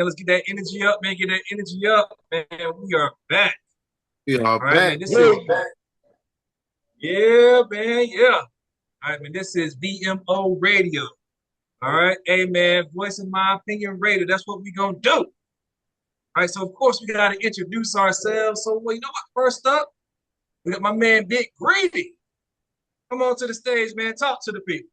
let's get that energy up, man. Get that energy up, man. We are back. We are All right, man. back. This We is are back. yeah, man. Yeah. All right, man. This is V.M.O. Radio. All right, hey, man. Voice of my opinion radio. That's what we gonna do. All right. So of course we gotta introduce ourselves. So well, you know what? First up, we got my man Big Greedy. Come on to the stage, man. Talk to the people.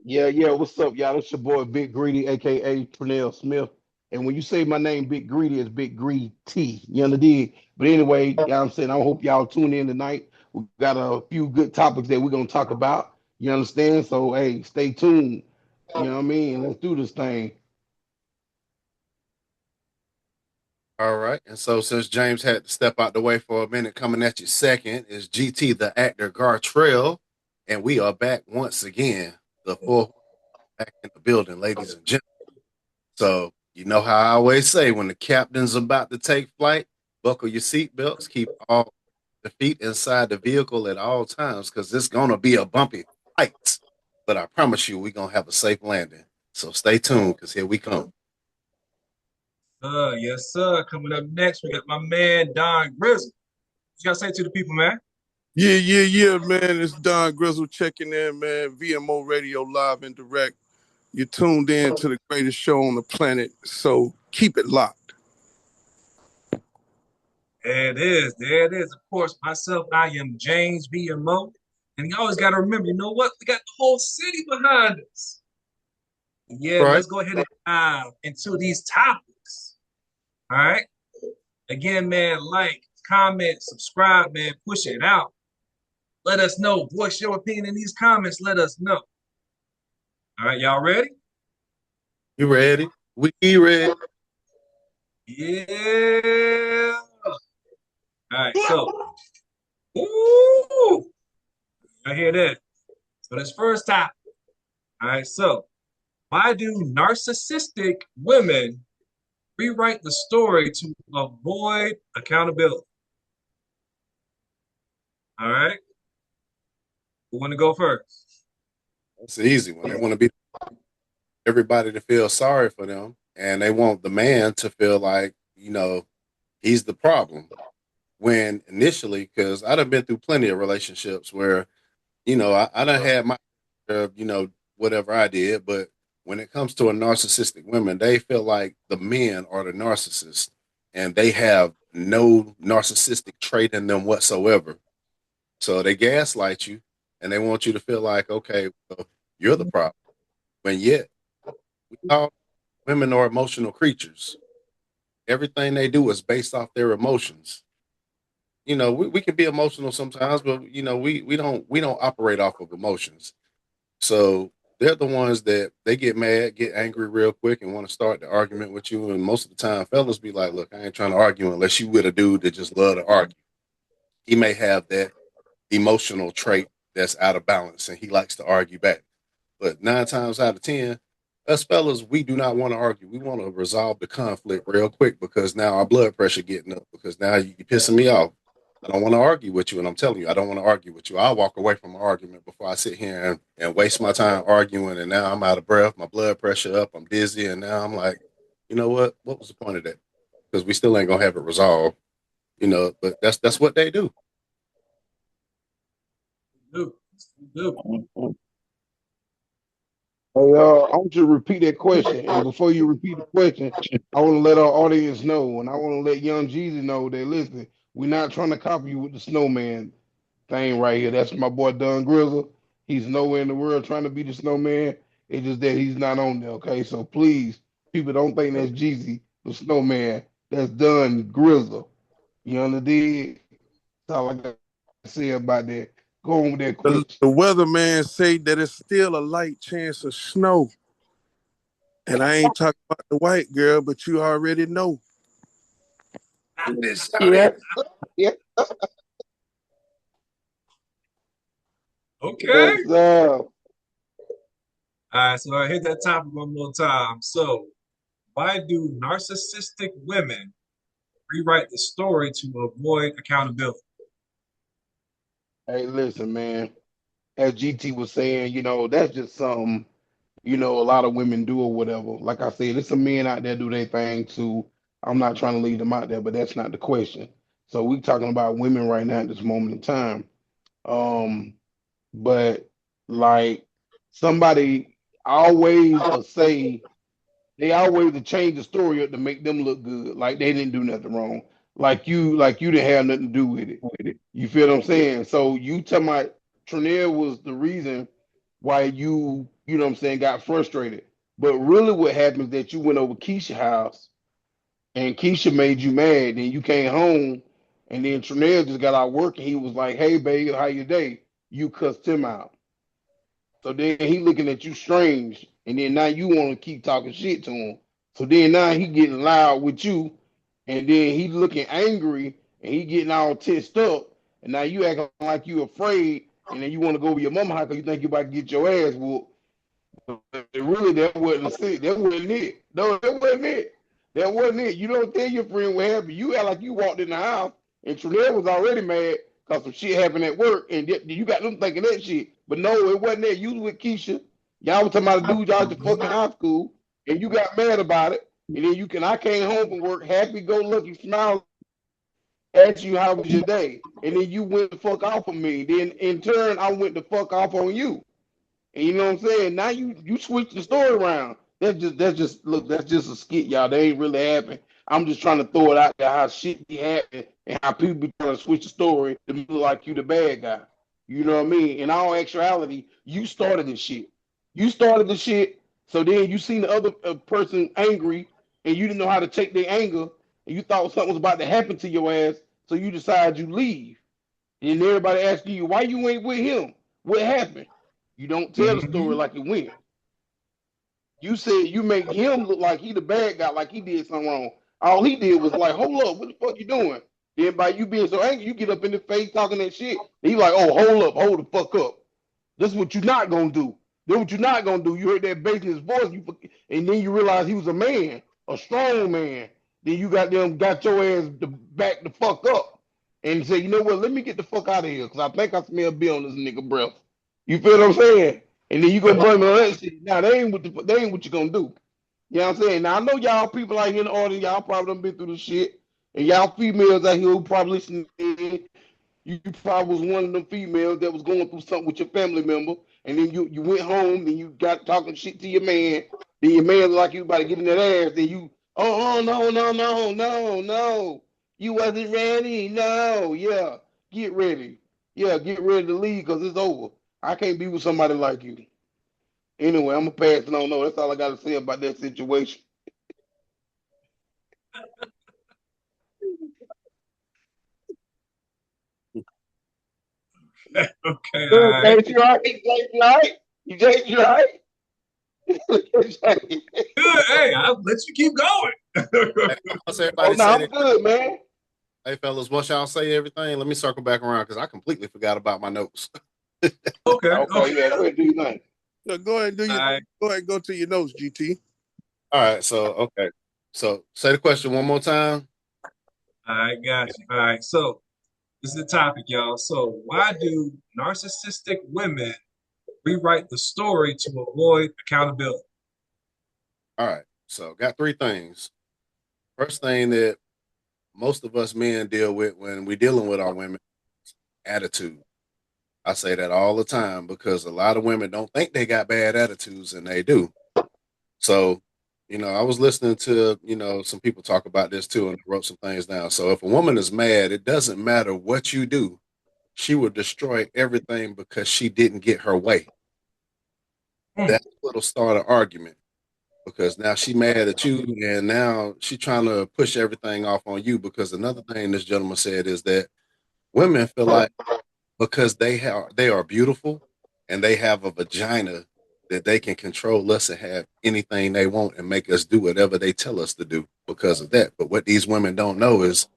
Yeah. What's up, y'all? It's your boy Big Greedy, aka Pernell Smith. And when you say my name Big Greedy, it's Big Greedy T. You understand? But anyway, you know what I'm saying? I hope y'all tune in tonight. We got a few good topics that we're gonna talk about. You understand? So hey, stay tuned. You know what I mean? Let's do this thing. All right. And so since James had to step out the way for a minute, coming at you second is GT the actor Gartrell. And we are back once again. The full back in the building, ladies and gentlemen. So you know how I always say when the captain's about to take flight, buckle your seatbelts, keep all the feet inside the vehicle at all times, because it's gonna be a bumpy flight. But I promise you, we're gonna have a safe landing. So stay tuned, because here we come. Yes, sir. Coming up next, we got my man Don Grizzle. What you gotta say to the people, man? Yeah, man. It's Don Grizzle checking in, man. VMO Radio live and direct. You're tuned in to the greatest show on the planet, so keep it locked. There it is. There it is. Of course, myself, I am James V.M.O. And you always got to remember, you know what? We got the whole city behind us. Yeah, Right? let's go ahead and dive into these topics. All right. Again, man, like, comment, subscribe, man, push it out. Let us know. Voice your opinion in these comments. Let us know. All right, y'all ready? You ready? We ready. Yeah. All right, so, ooh, I hear that. So this first topic. All right, so why do narcissistic women rewrite the story to avoid accountability? All right, who want to go first? That's the easy one. They want to be everybody to feel sorry for them, and they want the man to feel like he's the problem. When initially, because I done been through plenty of relationships where I done had my whatever I did, but when it comes to a narcissistic woman, they feel like the men are the narcissist, and they have no narcissistic trait in them whatsoever. So they gaslight you, and they want you to feel like, okay, well, you're the problem. When yet, we all women are emotional creatures. Everything they do is based off their emotions. We can be emotional sometimes, but we don't operate off of emotions. So they're the ones that they get mad, get angry real quick, and want to start the argument with you. And most of the time, fellas be like, "Look, I ain't trying to argue unless you with a dude that just love to argue." He may have that emotional trait that's out of balance, and he likes to argue back. But 9 times out of 10, us fellas, we do not want to argue. We want to resolve the conflict real quick because now our blood pressure getting up because now you're pissing me off. I don't want to argue with you, and I'm telling you, I don't want to argue with you. I'll walk away from an argument before I sit here and waste my time arguing. And now I'm out of breath, my blood pressure up, I'm dizzy, and now I'm like, you know what? What was the point of that? Because we still ain't gonna have it resolved, But that's what they do. Do, do. Hey, I want you to repeat that question. And before you repeat the question, I want to let our audience know, and I want to let Young Jeezy know that listen, we're not trying to copy you with the snowman thing right here. That's my boy Don Grizzle. He's nowhere in the world trying to be the snowman. It's just that he's not on there. Okay, so please, people don't think that's Jeezy the snowman. That's Don Grizzle. You understand? That's all I got to say about that. Go on with that The, question. the weatherman say that it's still a light chance of snow. And I ain't talking about the white girl, but you already know. Yeah, yeah. Okay. Yes, All right, so I hit that topic one more time. So, why do narcissistic women rewrite the story to avoid accountability? hey, listen, man. As GT was saying, that's just something a lot of women do or whatever. Like I said, there's some men out there do their thing too. I'm not trying to leave them out there, but that's not the question. So we talking about women right now at this moment in time. Um, but like somebody always say they always change the story up to make them look good, like they didn't do nothing wrong, like you didn't have nothing to do with it. You feel what I'm saying? So you tell my Trinell was the reason why you know what I'm saying, got frustrated. But really what happened is that you went over Keisha's house and Keisha made you mad, and you came home, and then Trinell just got out work and he was like, "Hey babe, how your day?" You cussed him out. So then he looking at you strange, and then now you want to keep talking shit to him. So then now he getting loud with you, and then he looking angry, and he getting all tensed up, and now you acting like you afraid, and then you want to go over your mama house because you think you about to get your ass whooped. Really, that wasn't it. That wasn't it. No, that wasn't it. That wasn't it. You don't tell your friend what happened. You act like you walked in the house and Trinell was already mad because some shit happened at work, and you got them thinking that shit. But no, it wasn't that. You was with Keisha. Y'all was talking about a dude y'all at the fucking high school, and you got mad about it. And then I came home from work, happy go lucky, smile, asked you how was your day, and then you went the fuck off on me. Then in turn, I went the fuck off on you. And you know what I'm saying? Now you switch the story around. That's just look, that's just a skit, y'all. They ain't really happening. I'm just trying to throw it out there how shit be happening and how people be trying to switch the story to look like you the bad guy. You know what I mean? In all actuality, you started this shit. You started the shit. So then you seen the other person angry and you didn't know how to take their anger and you thought something was about to happen to your ass. So you decide you leave. And everybody asking you, why you ain't with him? What happened? You don't tell the story Mm-hmm. like it went. You said you make him look like he the bad guy, like he did something wrong. All he did was like, hold up, what the fuck you doing? Then by you being so angry, you get up in the face talking that shit. And he like, oh, hold up, hold the fuck up. This is what you're not gonna do. This is what you're not gonna do. You heard that bass in his voice, and then you realize he was a man, a strong man. Then you got your ass to back the fuck up and say, you know what? Let me get the fuck out of here because I think I smell beer on this nigga breath. You feel what I'm saying? And then you go blame me on that shit. Now they ain't what you gonna do. You know what I'm saying? Now I know y'all people out here in the audience, y'all probably done been through this shit. And y'all females out here who probably listening, you probably was one of them females that was going through something with your family member, and then you went home, and you got talking shit to your man. Then your man look like you about to get in that ass. Then you, oh no no no no no, you wasn't ready. No, yeah, get ready. Yeah, get ready to leave because it's over. I can't be with somebody like you. Anyway, I'm gonna pass it on. No, that's all I got to say about that situation. Okay, all Good, right. James, you all right? James, you all right? You all right? Good. Hey, I'll let you keep going. Hey, once Oh everybody no, say I'm that, good, man. hey fellas, once y'all say everything, let me circle back around because I completely forgot about my notes. Okay, Okay, okay. yeah, go ahead, do your thing. So go ahead and All right, go ahead and go to your notes, GT. All right, so okay. So say the question one more time. all right, got you. All right, so this is the topic, y'all. So why do narcissistic women rewrite the story to avoid accountability? All right. So got three things. First thing that most of us men deal with when we dealing with our women, attitude. I say that all the time because a lot of women don't think they got bad attitudes and they do. So, I was listening to, some people talk about this too and wrote some things down. So if a woman is mad, it doesn't matter what you do. She will destroy everything because she didn't get her way. Hmm. That's what'll start an argument because now she mad at you and now she trying to push everything off on you because another thing this gentleman said is that women feel like because they are beautiful and they have a vagina that they can control us and have anything they want and make us do whatever they tell us to do because of that. But what these women don't know is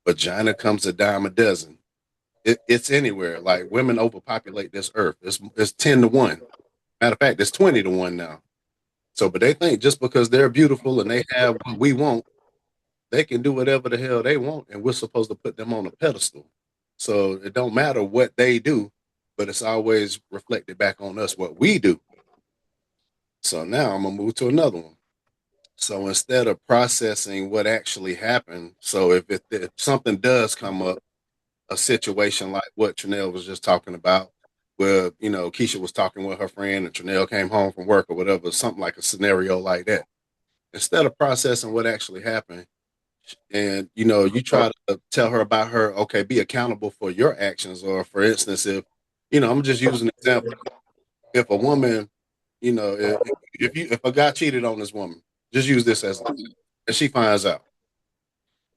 vagina comes a dime a dozen. It's anywhere. Like women overpopulate this earth. It's 10 to 1. Matter of fact, it's 20 to 1 now. So, but they think just because they're beautiful and they have what we want, they can do whatever the hell they want, and we're supposed to put them on a pedestal. So it don't matter what they do, but it's always reflected back on us what we do. So now I'm gonna move to another one. So instead of processing what actually happened, so if something does come up, a situation like what Tranelle was just talking about, where Keisha was talking with her friend and Tranelle came home from work or whatever, something like a scenario like that. Instead of processing what actually happened, and you try to tell her about her, okay, be accountable for your actions. Or for instance, if I'm just using an example, if a woman, if a guy cheated on this woman, just use this as an example, and she finds out.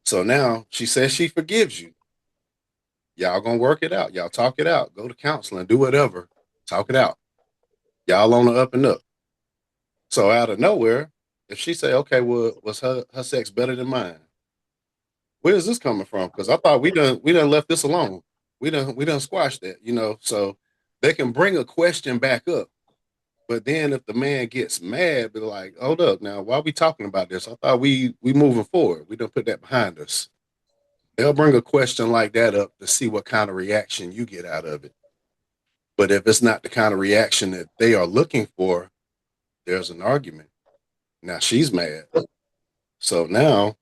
So now she says she forgives you. Y'all gonna work it out. Y'all talk it out. Go to counseling. Do whatever. Talk it out. Y'all on the up and up. So out of nowhere, if she say, "Okay, well, was her sex better than mine?" Where is this coming from? Because I thought we done left this alone. We done squashed that. So they can bring a question back up. But then if the man gets mad, be like, "Hold up, now why are we talking about this? I thought we moving forward. We don't put that behind us." They'll bring a question like that up to see what kind of reaction you get out of it. But if it's not the kind of reaction that they are looking for, there's an argument. Now she's mad. So now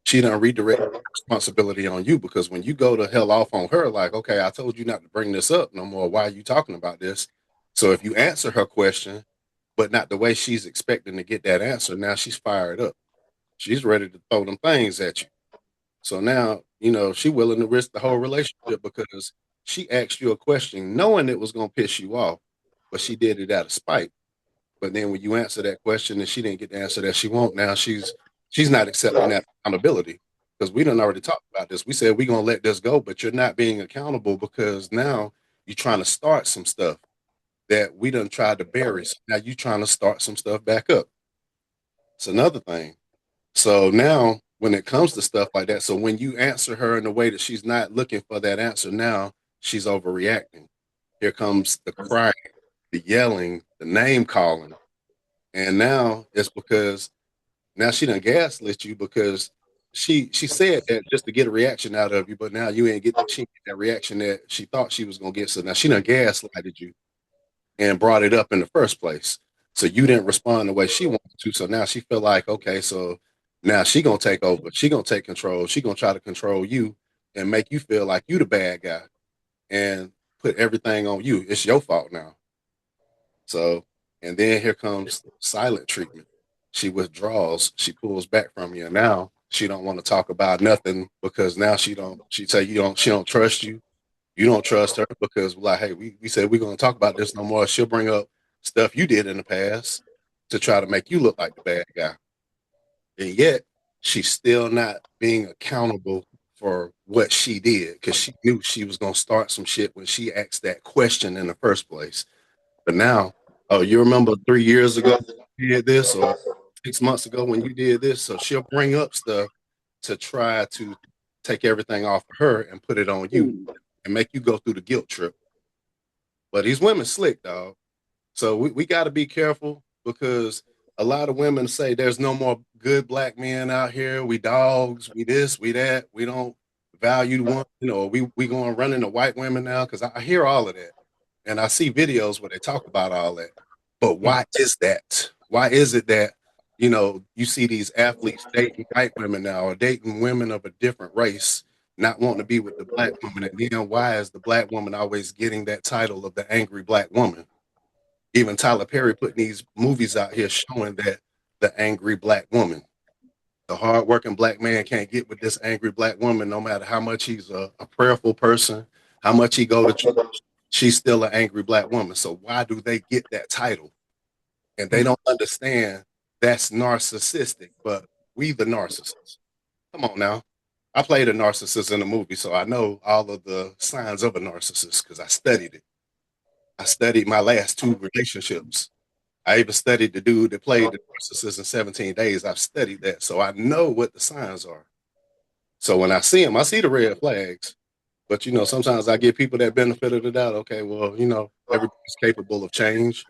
she done redirect responsibility on you, because when you go to hell off on her, like, okay, I told you not to bring this up no more. Why are you talking about this? So if you answer her question, but not the way she's expecting to get that answer, now she's fired up. She's ready to throw them things at you. So now, she willing to risk the whole relationship because she asked you a question knowing it was going to piss you off, but she did it out of spite. But then when you answer that question and she didn't get the answer that she want, now she's not accepting that accountability, because we done already talked about this. We said we're gonna let this go, but you're not being accountable because now you're trying to start some stuff that we done tried to bury. So now you're trying to start some stuff back up. It's another thing. So now when it comes to stuff like that, so when you answer her in a way that she's not looking for that answer, now she's overreacting. Here comes the crying, the yelling, the name calling. And now it's because now she done gaslit you, because she said that just to get a reaction out of you, but now you ain't she ain't get that reaction that she thought she was gonna get. So now she done gaslighted you and brought it up in the first place. So you didn't respond the way she wanted to. So now she feel like, okay, so now she gonna take over. She gonna take control. She gonna try to control you and make you feel like you the bad guy and put everything on you. It's your fault now. So, and then here comes silent treatment. She withdraws. She pulls back from you. And now she don't want to talk about nothing, because now she say she don't trust you. You don't trust her because, like, hey, we said we're going to talk about this no more. She'll bring up stuff you did in the past to try to make you look like the bad guy. And yet she's still not being accountable for what she did, because she knew she was going to start some shit when she asked that question in the first place. But now, oh, you remember 3 years ago you did this, or 6 months ago when you did this? So she'll bring up stuff to try to take everything off of her and put it on you and make you go through the guilt trip. But these women slick, dog. So we got to be careful, because a lot of women say there's no more good black men out here. We dogs, we this, we that. We don't value one, we going running to white women now, because I hear all of that. And I see videos where they talk about all that. But why is that? Why is it that, you see these athletes dating white women now, or dating women of a different race, not wanting to be with the black woman? And then why is the black woman always getting that title of the angry black woman? Even Tyler Perry putting these movies out here showing that the angry black woman, the hardworking black man can't get with this angry black woman, no matter how much he's a prayerful person, how much he go to church, she's still an angry black woman. So why do they get that title? And they don't understand that's narcissistic, but we the narcissists. Come on now. I played a narcissist in a movie, so I know all of the signs of a narcissist because I studied it. I studied my last two relationships. I even studied the dude that played the narcissist in 17 days. I've studied that, so I know what the signs are. So when I see them, I see the red flags. But sometimes I give people that benefit of the doubt. Okay, well, everybody's capable of change,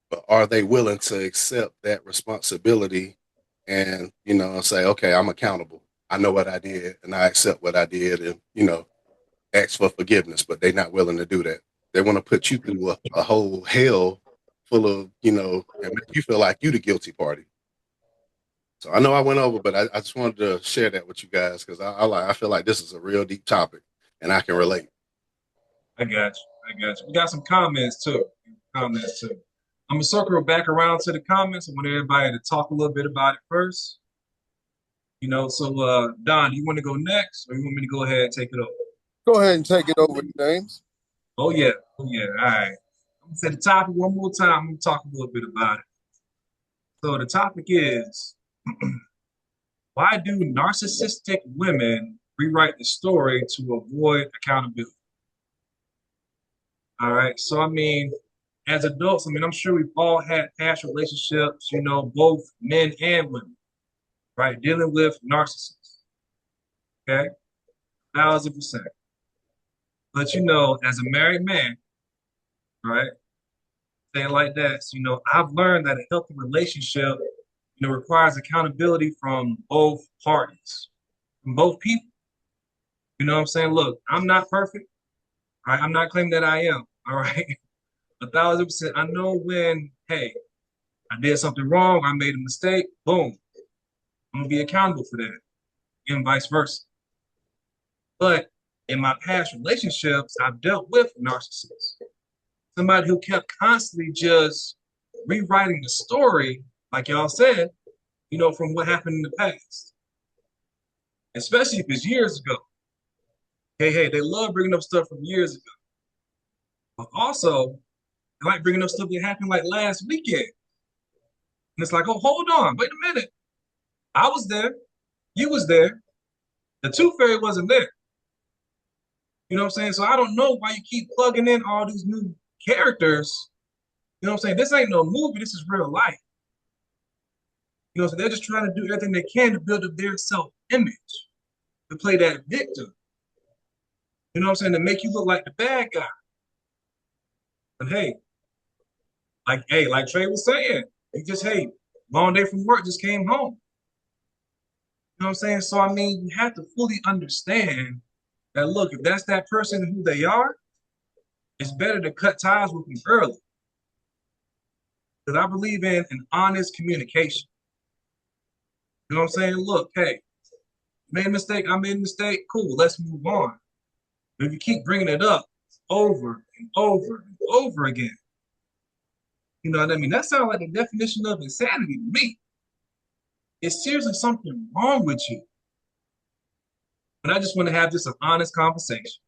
but are they willing to accept that responsibility and say, okay, I'm accountable. I know what I did, and I accept what I did, and ask for forgiveness. But they're not willing to do that. They want to put you through a whole hell full of, you know, and make you feel like you the guilty party. So I know I went over, but I just wanted to share that with you guys because I feel like this is a real deep topic and I can relate. I got you. I got you. We got some comments too. I'm gonna circle back around to the comments. I want everybody to talk a little bit about it first. You know, so Don, you want to go next, or you want me to go ahead and take it over? Go ahead and take it over, James. Oh yeah, All right. I'm gonna say the topic one more time. I'm gonna talk a little bit about it. So the topic is why do narcissistic women rewrite the story to avoid accountability? All right. So I mean, as adults, I mean, I'm sure we've all had past relationships, you know, both men and women, right? Dealing with narcissists. Okay. 1,000%. But you know, as a married man, right? Saying like that, so, you know, I've learned that a healthy relationship, you know, requires accountability from both parties, from both people. You know what I'm saying? Look, I'm not perfect. Right? I'm not claiming that I am. All right. 1,000%. I know when, hey, I did something wrong, I made a mistake, boom, I'm gonna be accountable for that, and vice versa. But in my past relationships, I've dealt with narcissists. Somebody who kept constantly just rewriting the story, like y'all said, you know, from what happened in the past. Especially if it's years ago. Hey, they love bringing up stuff from years ago. But also, they like bringing up stuff that happened like last weekend. And it's like, oh, hold on, wait a minute. I was there. You was there. The tooth fairy wasn't there. You know what I'm saying? So I don't know why you keep plugging in all these new characters. You know what I'm saying? This ain't no movie. This is real life. You know, so they're just trying to do everything they can to build up their self-image, to play that victim. You know what I'm saying? To make you look like the bad guy. But hey, like Trey was saying, you just, hey, long day from work, just came home. You know what I'm saying? So I mean, you have to fully understand that look, if that's that person who they are, it's better to cut ties with them early. Because I believe in an honest communication. You know what I'm saying? Look, hey, made a mistake, I made a mistake, cool, let's move on. But if you keep bringing it up over and over and over again, you know what I mean? That sounds like the definition of insanity to me. It's seriously something wrong with you. And I just want to have just an honest conversation.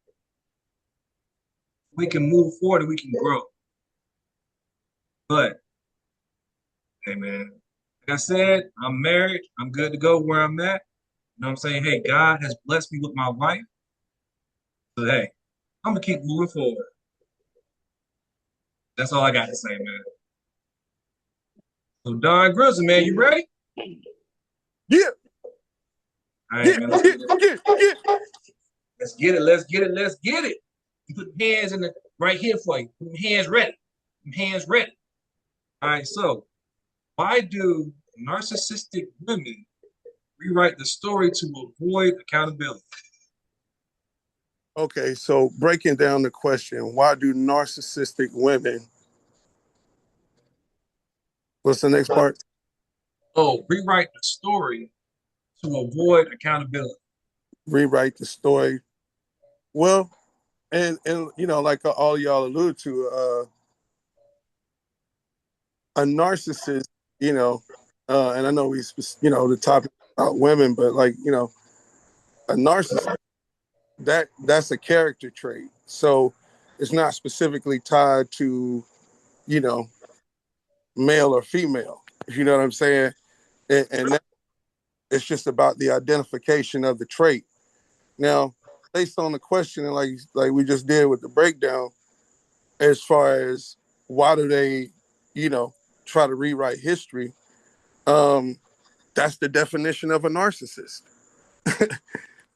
We can move forward and we can grow. But, hey man, like I said, I'm married. I'm good to go where I'm at. You know what I'm saying? Hey, God has blessed me with my wife. So hey, I'm gonna keep moving forward. That's all I got to say, man. So Don Grizzle, man, you ready? Yeah. All right, man. Let's get it. Let's get it. You put hands in the right here for you. Put hands ready. Hands ready. All right. So, why do narcissistic women rewrite the story to avoid accountability? Okay, so breaking down the question, why do narcissistic women? What's the next part? Oh, rewrite the story to avoid accountability. Rewrite the story. Well, and you know, like all y'all alluded to, a narcissist, you know, and I know the topic about women, but like, you know, a narcissist, that's a character trait. So it's not specifically tied to, you know, male or female, if you know what I'm saying. And it's just about the identification of the trait. Now, based on the question, and like we just did with the breakdown, as far as why do they, you know, try to rewrite history, that's the definition of a narcissist.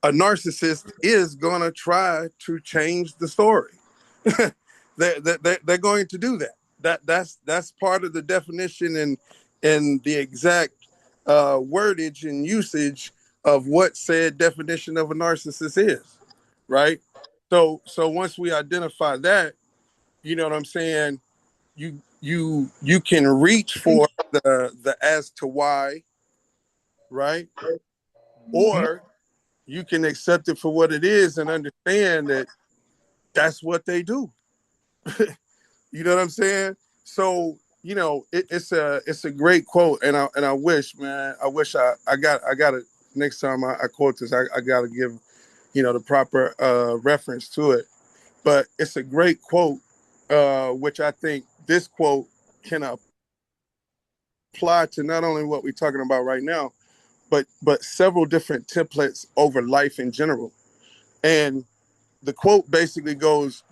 A narcissist is going to try to change the story. They're going to do that. That's part of the definition and the exact wordage and usage of what said definition of a narcissist is, right? So once we identify that, you know what I'm saying, you you can reach for the as to why, right? Or you can accept it for what it is and understand that that's what they do. You know what I'm saying? So, you know, it's a great quote, and I wish, man, I got it next time I quote this, I gotta give, you know, the proper reference to it. But it's a great quote, which I think this quote can apply to not only what we're talking about right now, but several different templates over life in general. And the quote basically goes,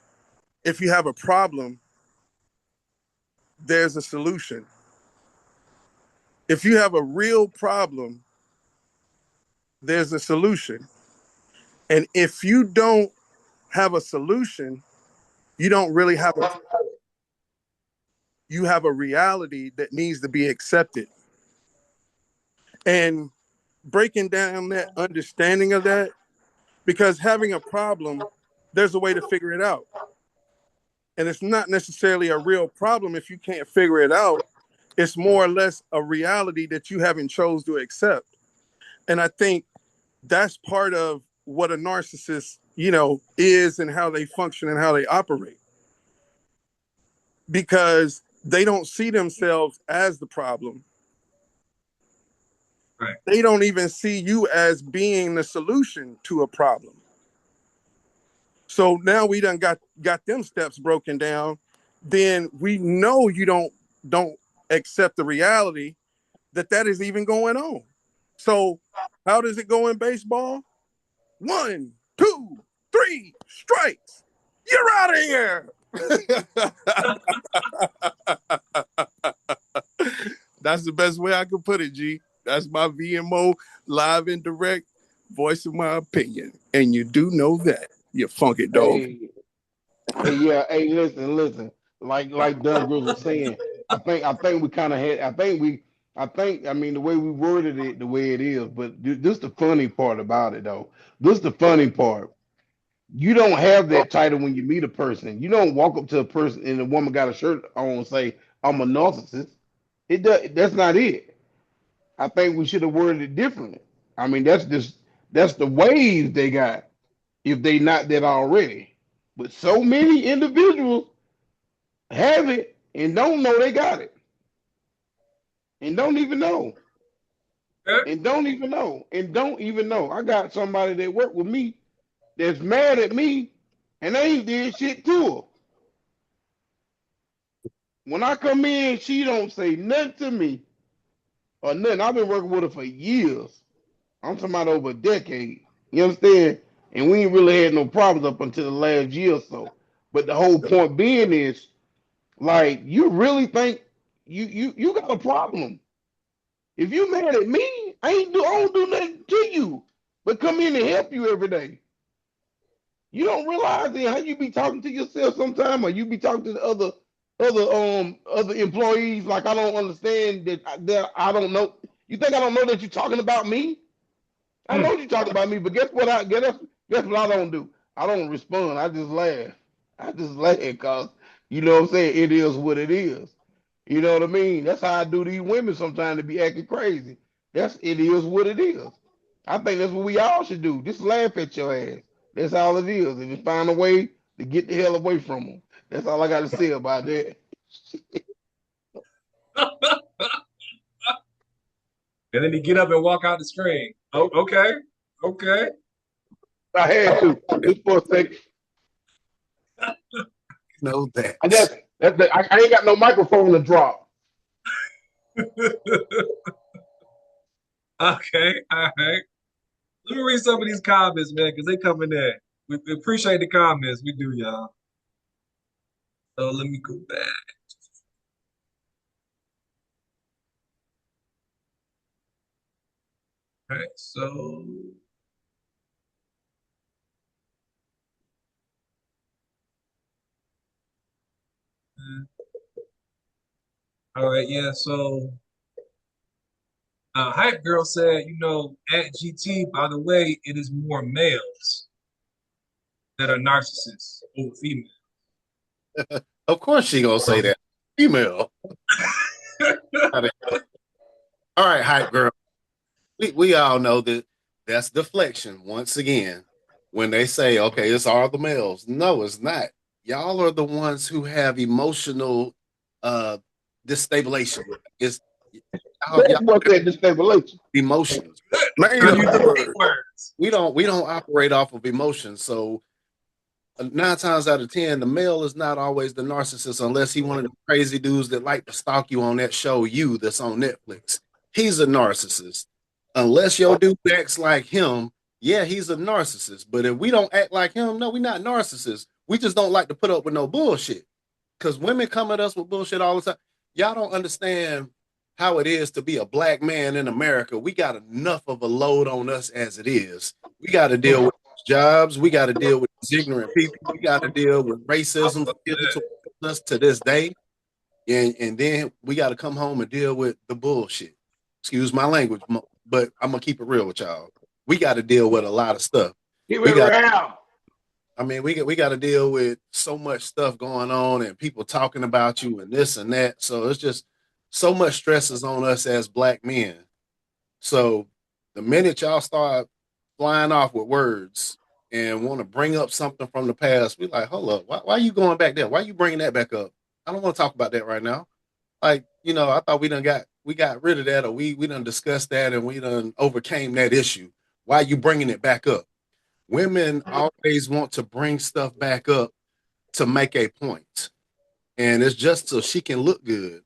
if you have a problem, there's a solution. If you have a real problem, there's a solution. And if you don't have a solution, you don't really have you have a reality that needs to be accepted. And breaking down that understanding of that, because having a problem, there's a way to figure it out. And it's not necessarily a real problem if you can't figure it out. It's more or less a reality that you haven't chose to accept. And I think that's part of what a narcissist, you know, is and how they function and how they operate. Because they don't see themselves as the problem. Right. They don't even see you as being the solution to a problem. So now we done got them steps broken down. Then we know you don't accept the reality that is even going on. So how does it go in baseball? 1, 2, 3 strikes. You're out of here. That's the best way I can put it, G. That's my VMO live and direct voice of my opinion. And you do know that, you funky dog. Yeah. Hey, listen. Like Douglas was saying, I think we kind of had. I mean, the way we worded it, the way it is. But this the funny part about it, though. This the funny part. You don't have that title when you meet a person. You don't walk up to a person and a woman got a shirt on and say, "I'm a narcissist." It does. That's not it. I think we should have worded it differently. I mean, that's the waves they got if they not that already. But so many individuals have it and don't know they got it, and don't even know, and don't even know, and don't even know. I got somebody that worked with me that's mad at me, and they ain't did shit to her. When I come in, she don't say nothing to me or nothing. I've been working with her for years. I'm talking about over a decade. You understand? And we ain't really had no problems up until the last year or so. But the whole point being is, like, you really think you got a problem. If you mad at me, I don't do nothing to you, but come in and help you every day. You don't realize that how you be talking to yourself sometime, or you be talking to the other employees. Like, I don't understand that I don't know. You think I don't know that you're talking about me? I know you're talking about me, but guess what? Guess what I don't do? I don't respond. I just laugh. I just laugh because you know what I'm saying. It is what it is. You know what I mean? That's how I do these women sometimes to be acting crazy. It is what it is. I think that's what we all should do. Just laugh at your ass. That's all it is. And just find a way to get the hell away from them. That's all I got to say about that. And then he get up and walk out the screen. Oh, okay. Okay. I had to just for a second. Know that. I ain't got no microphone to drop. Okay. All right. Let me read some of these comments, man, because they coming in. We appreciate the comments. We do, y'all. So let me go back. All right. So. All right. Yeah. So. Hype Girl said, at GT, by the way, it is more males that are narcissists over females. Of course she gonna say that. female. All right, hype girl. We all know that that's deflection. Once again, when they say, okay, it's all the males. No, it's not. Y'all are the ones who have emotional uh destabilization. It's That's y'all what that destabilization. emotions. Man, Trying to use use the the big word. words. We don't operate off of emotions. So 9 times out of 10, the male is not always the narcissist unless he one of the crazy dudes that like to stalk you on that show You that's on Netflix. He's a narcissist. Unless your dude acts like him, yeah, he's a narcissist. But if we don't act like him, no, we're not narcissists. We just don't like to put up with no bullshit. Because women come at us with bullshit all the time. Y'all don't understand how it is to be a black man in America. We got enough of a load on us as it is. We got to deal with jobs. We got to deal with ignorant people. We got to deal with racism still to us to this day. And then we got to come home and deal with the bullshit. Excuse my language, but I'm gonna keep it real with y'all. We got to deal with a lot of stuff. Give We it got around. I mean, we got to deal with so much stuff going on and people talking about you and this and that. So it's just so much stress is on us as black men. So the minute y'all start flying off with words and want to bring up something from the past, we like, hold up, why are you going back there? Why are you bringing that back up? I don't want to talk about that right now. Like, I thought we got rid of that, or we done discussed that and we done overcame that issue. Why are you bringing it back up? Women always want to bring stuff back up to make a point, and it's just so she can look good,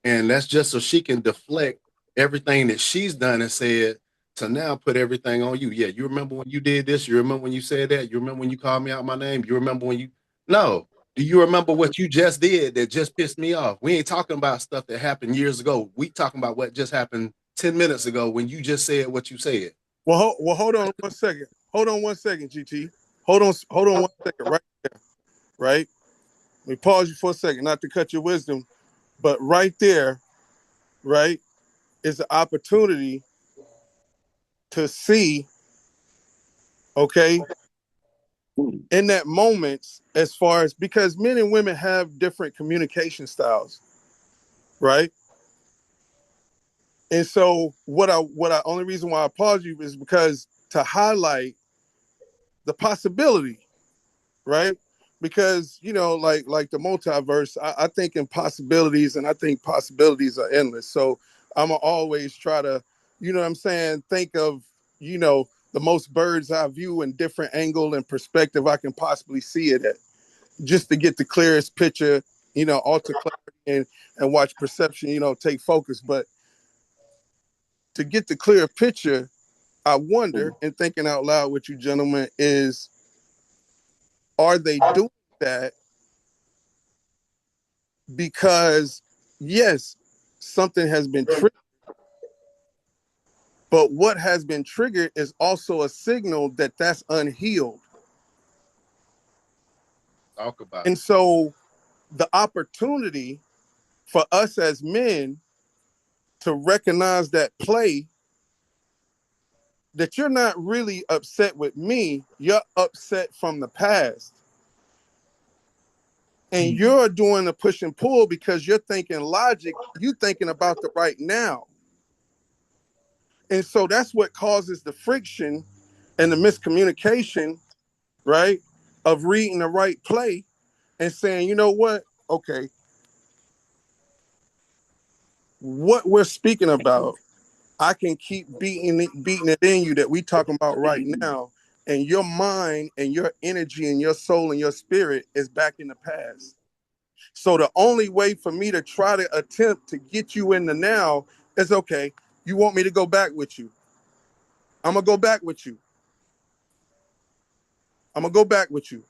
and that's just so she can deflect everything that she's done and said to now put everything on you. Yeah, you remember when you did this? You remember when you said that? You remember when you called me out my name? You remember when you? No. Do you remember what you just did that just pissed me off? We ain't talking about stuff that happened years ago. We talking about what just happened 10 minutes ago when you just said what you said. Well, hold on 1 second. Hold on 1 second, GT. Hold on 1 second, right there, right? Let me pause you for a second, not to cut your wisdom, but right there, right, is the opportunity to see, okay, in that moment, as far as because men and women have different communication styles, right? And so what I only reason why I pause you is because to highlight the possibility, right? Because like the multiverse, I think in possibilities, and I think possibilities are endless. So I'm gonna always try to, what I'm saying, think of the most bird's eye view and different angle and perspective I can possibly see it at, just to get the clearest picture, alter clarity and watch perception, take focus. But to get the clear picture, I wonder, and thinking out loud with you gentlemen, is are they doing that because yes, something has been triggered, but what has been triggered is also a signal that that's unhealed. Talk about And it. so the opportunity for us as men to recognize that play, that you're not really upset with me, you're upset from the past. And you're doing a push and pull because you're thinking logic, you thinking about the right now. And so that's what causes the friction and the miscommunication, right? Of reading the right play and saying, you know what? Okay, what we're speaking about, I can keep beating it in you that we talking about right now. And your mind and your energy and your soul and your spirit is back in the past. So the only way for me to try to attempt to get you in the now is, okay, you want me to go back with you. I'm going to go back with you. I'm going to go back with you.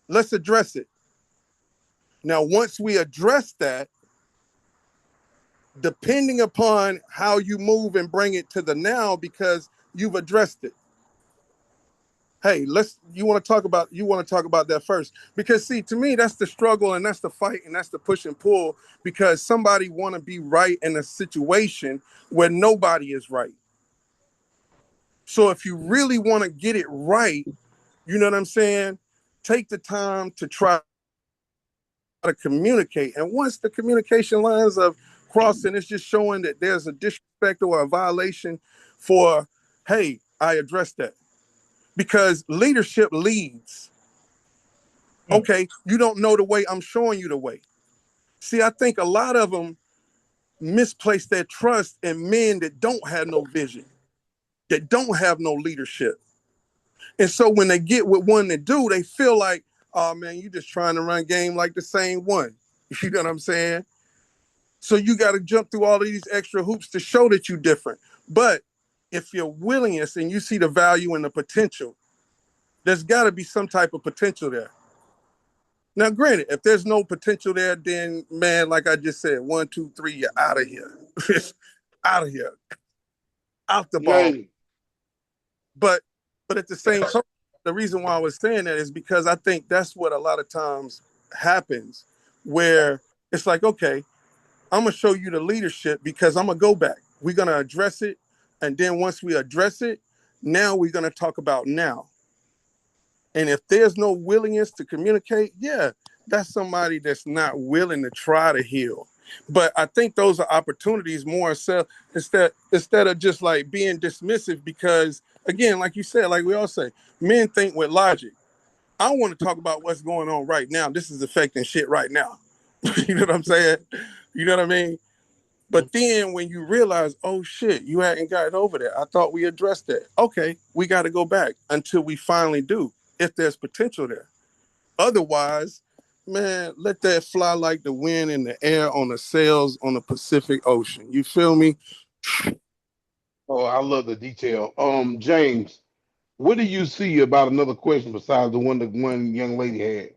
Let's address it. Now, once we address that, depending upon how you move and bring it to the now, because you've addressed it. Hey, you want to talk about that first, because see, to me, that's the struggle and that's the fight and that's the push and pull, because somebody want to be right in a situation where nobody is right. So if you really want to get it right, you know what I'm saying? Take the time to try to communicate. And once the communication lines of crossing, it's just showing that there's a disrespect or a violation for, hey, I addressed that. Because leadership leads. Okay, you don't know the way, I'm showing you the way. See, I think a lot of them misplace their trust in men that don't have no vision, that don't have no leadership. And so when they get with one that do, they feel like, oh man, you just trying to run game like the same one. You know what I'm saying? So you got to jump through all of these extra hoops to show that you're different. But if you're willingness and you see the value and the potential, there's got to be some type of potential there. Now, granted, if there's no potential there, then man, like I just said, 1, 2, 3, you're out of here. Out of here. Out the ball. Yeah. But at the same time, the reason why I was saying that is because I think that's what a lot of times happens, where it's like, okay, I'm gonna show you the leadership because I'm gonna go back. We're gonna address it, and then once we address it, now we're gonna talk about now. And if there's no willingness to communicate, yeah, that's somebody that's not willing to try to heal. But I think those are opportunities more so instead of just like being dismissive, because again, like you said, like we all say, men think with logic. I want to talk about what's going on right now. This is affecting shit right now. You know what I'm saying? You know what I mean? But then when you realize, oh shit, you hadn't gotten over that. I thought we addressed that. Okay, we got to go back until we finally do, if there's potential there. Otherwise, man, let that fly like the wind in the air on the sails on the Pacific Ocean. You feel me? Oh, I love the detail. James, what do you see about another question besides the one young lady had?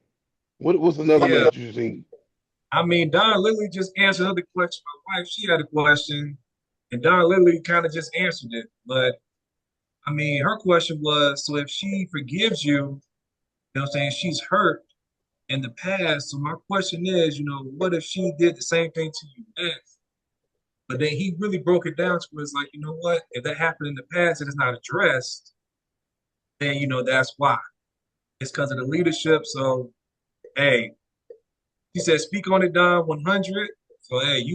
What's another one Yeah, that you seen? I mean, Don literally just answered another question. My wife, she had a question, and Don literally kind of just answered it. But I mean, her question was, so if she forgives you, you know what I'm saying, she's hurt in the past. So my question is, what if she did the same thing to you next? But then he really broke it down to where it's like, you know what? If that happened in the past and it's not addressed, then that's why. It's because of the leadership. So, hey, he said, speak on it, Don, 100. So, hey,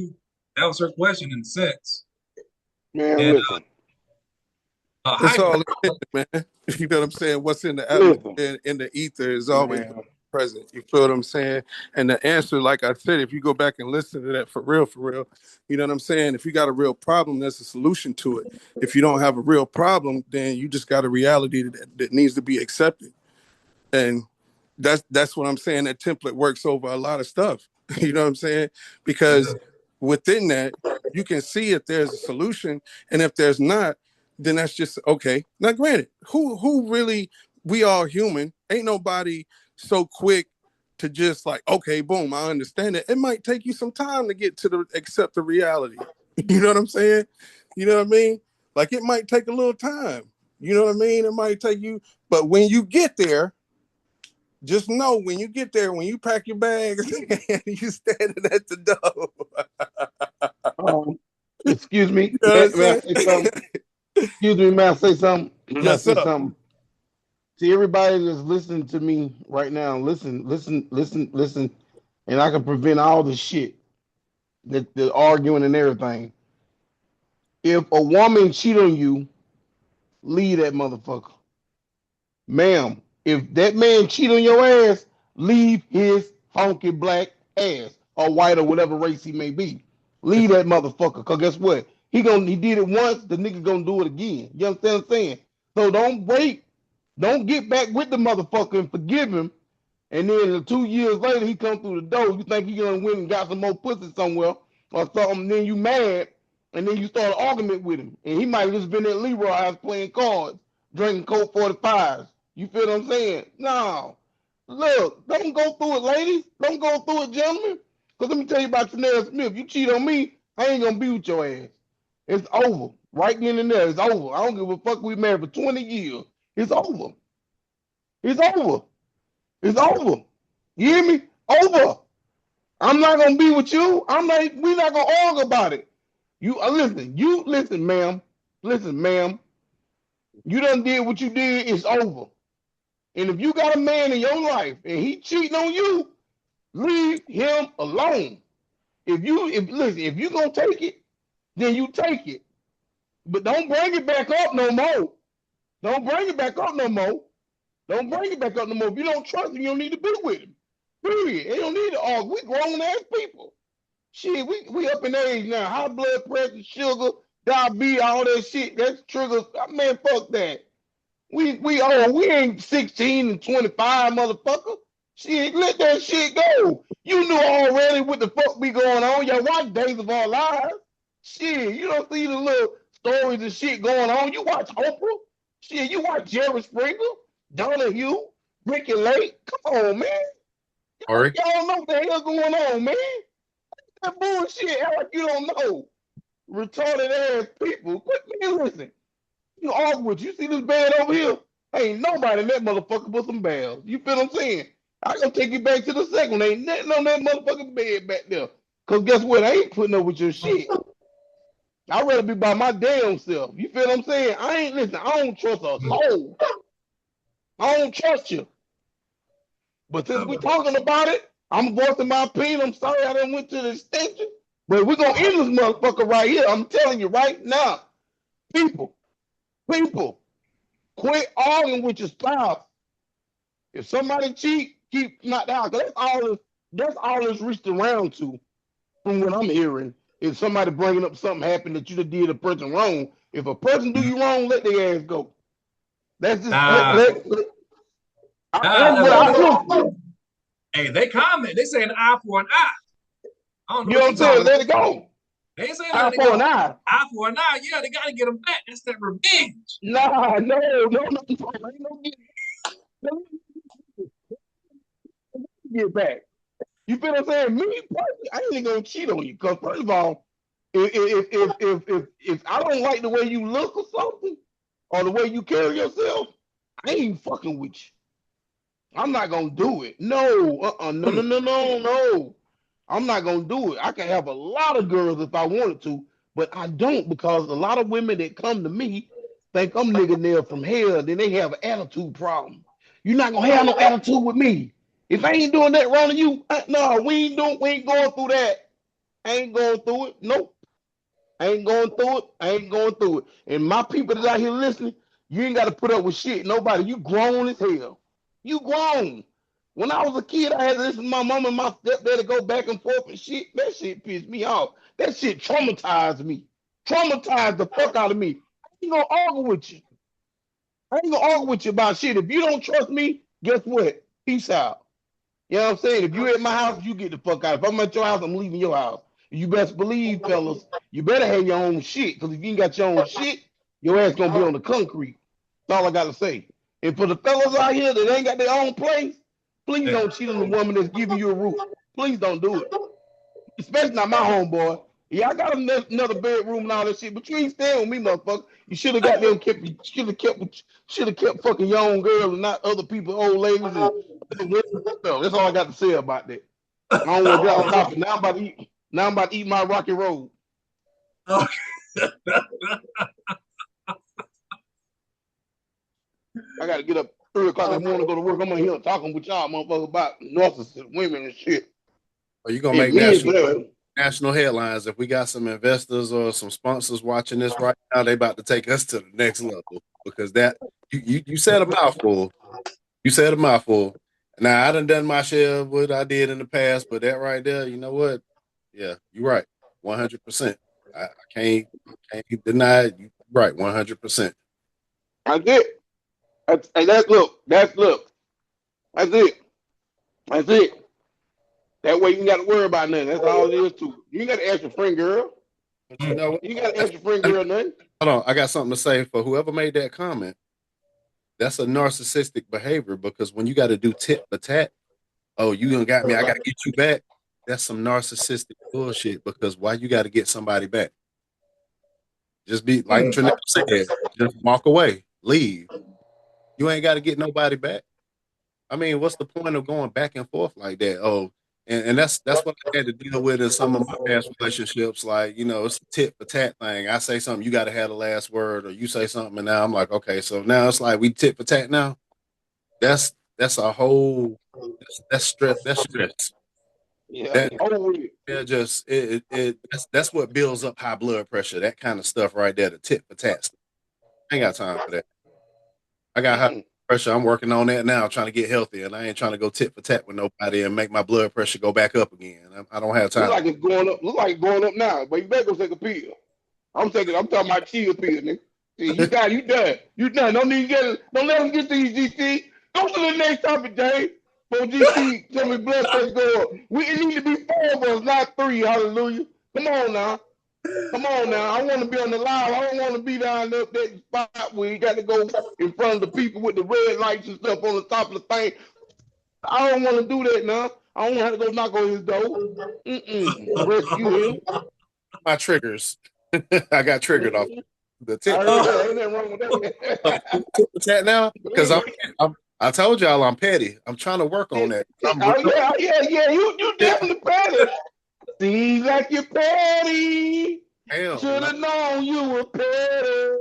that was her question in a sense. Man, And listen, It's hype. all in it, man. You know what I'm saying? What's in the listen, atmosphere, in the ether, is always man. present. You feel what I'm saying? And the answer, like I said, if you go back and listen to that for real, you know what I'm saying? If you got a real problem, there's a solution to it. If you don't have a real problem, then you just got a reality that needs to be accepted. And that's what I'm saying. That template works over a lot of stuff. You know what I'm saying? Because within that, you can see if there's a solution, and if there's not, then that's just okay. Now, granted, who really, we all human. Ain't nobody so quick to just like, okay, boom, I understand it. It might take you some time to get to accept the reality. You know what I'm saying? You know what I mean? Like it might take a little time. You know what I mean? It might take you, but when you get there, just know when you get there, when you pack your bags and you standing at the door. Um, excuse me. You know what I'm May I saying? say something? Excuse me. May I say something? May I Yes, say sir. something? See, everybody that's listening to me right now, listen, and I can prevent all the shit, the arguing and everything. If a woman cheat on you, leave that motherfucker. Ma'am, if that man cheat on your ass, leave his funky black ass or white or whatever race he may be. Leave that motherfucker. Cause guess what? He did it once, the nigga gonna do it again. You understand what I'm saying? So don't wait. Don't get back with the motherfucker and forgive him. And then 2 years later, he come through the door. You think he gonna win and got some more pussy somewhere or something? Then you mad, and then you start an argument with him, and he might have just been at Leroy House playing cards, drinking Coke 45s. You feel what I'm saying? No, look, don't go through it, ladies. Don't go through it, gentlemen. Cause let me tell you about Chanel Smith. You cheat on me, I ain't gonna be with your ass. It's over. Right then and there, it's over. I don't give a fuck. We married for 20 years. It's over. It's over. It's over. You hear me? Over. I'm not gonna be with you. We're not gonna argue about it. You listen, ma'am. Listen, ma'am. You done did what you did, it's over. And if you got a man in your life and he cheating on you, Leave him alone. If you gonna take it, then you take it. But don't bring it back up no more. Don't bring it back up no more. Don't bring it back up no more. If you don't trust him, you don't need to be with him. Period. You don't need to argue. We grown ass people. Shit, we up in age now. High blood pressure, sugar, diabetes, all that shit. That's triggers. Man, fuck that. We ain't 16 and 25, motherfucker. Shit, let that shit go. You knew already what the fuck be going on. Y'all watch Days of Our Lives. Shit, you don't see the little stories and shit going on. You watch Oprah. Shit, you watch Jerry Springer, Donahue, Ricky Lake. Come on, man. Y'all know what the hell going on, man. That bullshit, act like you don't know. Retarded ass people. Quit me, listen. You awkward. You see this bed over here? Ain't nobody in that motherfucker but some bells. You feel what I'm saying? I gonna take you back to the second. Ain't nothing on that motherfucking bed back there. Cause guess what? I ain't putting up with your shit. I'd rather be by my damn self. You feel what I'm saying? I don't trust a soul. I don't trust you. But since we talking about it, I'm voicing my opinion. I'm sorry I didn't went to the extension. But we're gonna end this motherfucker right here. I'm telling you right now. People, quit arguing with your spouse. If somebody cheat, keep knocked out. That's all it's reached around to from what I'm hearing. If somebody bringing up something happened that you did a person wrong, if a person do you wrong, let their ass go. That's just hey, they comment. They say an eye for an eye. I don't know you know what I'm saying? Let it go. They say eye for an eye. Eye for an eye. Yeah, they gotta get them back. That's that revenge. Nah, no. Get back. You feel what I'm saying? Me personally, I ain't gonna cheat on you. Because first of all, if I don't like the way you look or something, or the way you carry yourself, I ain't fucking with you. I'm not gonna do it. No, no. I'm not gonna do it. I can have a lot of girls if I wanted to, but I don't because a lot of women that come to me think I'm nigga nail from hell. Then they have an attitude problem. You're not gonna have no attitude with me. If I ain't doing that wrong to you, no, we ain't going through that. I ain't going through it. Nope. I ain't going through it. And my people that out here listening, you ain't got to put up with shit. Nobody. You grown as hell. You grown. When I was a kid, I had to listen to my mama and my stepdad go back and forth and shit. That shit pissed me off. That shit traumatized me. Traumatized the fuck out of me. I ain't gonna argue with you. I ain't gonna argue with you about shit. If you don't trust me, guess what? Peace out. You know what I'm saying? If you at my house, you get the fuck out. If I'm at your house, I'm leaving your house. You best believe, fellas, you better have your own shit. Because if you ain't got your own shit, your ass gonna be on the concrete. That's all I gotta say. And for the fellas out here that ain't got their own place, please don't cheat on the woman that's giving you a roof. Please don't do it. Especially not my homeboy. Yeah, I got another bedroom and all that shit, but you ain't staying with me, motherfucker. You should have got them should have kept fucking your own girl and not other people, old ladies. That's all I got to say about that. I don't want to get off topic. Now I'm about to eat my Rocky Road. Okay. I got to get up 3 o'clock in the morning to go to work. I'm on here talking with y'all motherfuckers about narcissist women and shit. Are you gonna make national headlines if we got some investors or some sponsors watching this right now? They about to take us to the next level because that you said a mouthful. You said a mouthful. Now I done my share of what I did in the past, but that right there, you know what? Yeah, you're right, 100%. I can't deny it. You're right, 100%. I did. That's it. That's it. That way you ain't got to worry about nothing. That's all it is too. You ain't got to ask your friend girl. But you know what? You got to ask your friend girl nothing. Hold on, I got something to say for whoever made that comment. That's a narcissistic behavior because when you got to do tit for tat, oh, you done got me, I got to get you back. That's some narcissistic bullshit because why you got to get somebody back? Just be like Trinell said, just walk away, leave. You ain't got to get nobody back. I mean, what's the point of going back and forth like that? Oh, and that's what I had to deal with in some of my past relationships. Like, you know, it's a tit for tat thing. I say something, you got to have the last word, or you say something, and now I'm like, okay, so now it's like we tit for tat now. That's a whole that's stress. That's stress. Yeah. That Over with. that's what builds up high blood pressure. That kind of stuff right there, the tit for tat stuff. I ain't got time for that. I got high blood pressure. I'm working on that now, trying to get healthy, and I ain't trying to go tit for tat with nobody and make my blood pressure go back up again. I don't have Look time. like it's going up. Look like it's going up now. But you better go take a pill. I'm talking about chill pill, nigga. See, you got you done. You done. Don't need to get it. Don't let them get these GC. Go to the next topic, Dave. For GC, tell me blood pressure go up. It need to be 4 of us, not 3. Hallelujah. Come on now. Come on now. I want to be on the live. I don't want to be down there that spot where you got to go in front of the people with the red lights and stuff on the top of the thing. I don't want to do that now. I don't have to go knock on his door. Rescue him. My triggers. I got triggered off the I tit. heard that. Ain't nothing wrong with that. Tit for tat now because Anyway, I told y'all I'm petty. I'm trying to work on that. I'm oh real yeah. You definitely petty. Seems like you're petty. damn. Should have known you were petty.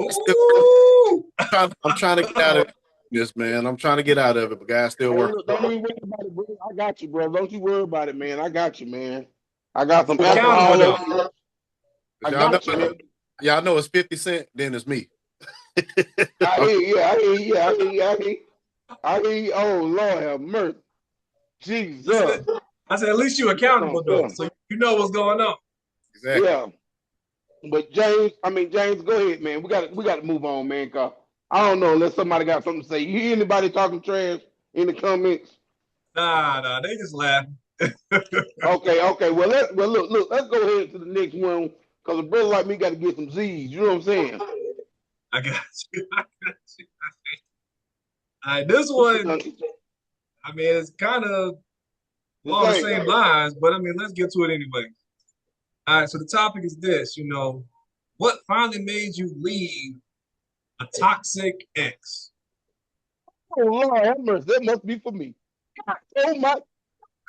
Ooh. I'm trying to get out of this, man. I'm trying to get out of it, but guys still Hey, working. look, don't even worry about it, bro. I got you, bro. Don't you worry about it, man. I got you, man. I got some Accountable alcohol. though. I Y'all know, got you, man. y'all know it's 50 Cent, then it's me. I hear you. I hear you. I hear you. I hear you. I hear you. Oh, Lord have mercy. Jesus. I said, at least you accountable though, so you know what's going on. Exactly. Yeah. But James, go ahead, man. We got to move on, man. Cause I don't know unless somebody got something to say. You hear anybody talking trash in the comments? Nah, they just laughing. Okay. Well, look. Let's go ahead to the next one. Cause a brother like me got to get some Z's. You know what I'm saying? I got you. All right, this one, I mean, it's kind of along the same lines, but I mean, let's get to it anyway. All right, so the topic is this, what finally made you leave a toxic ex? Oh Lord have mercy. That must be for me. Oh my.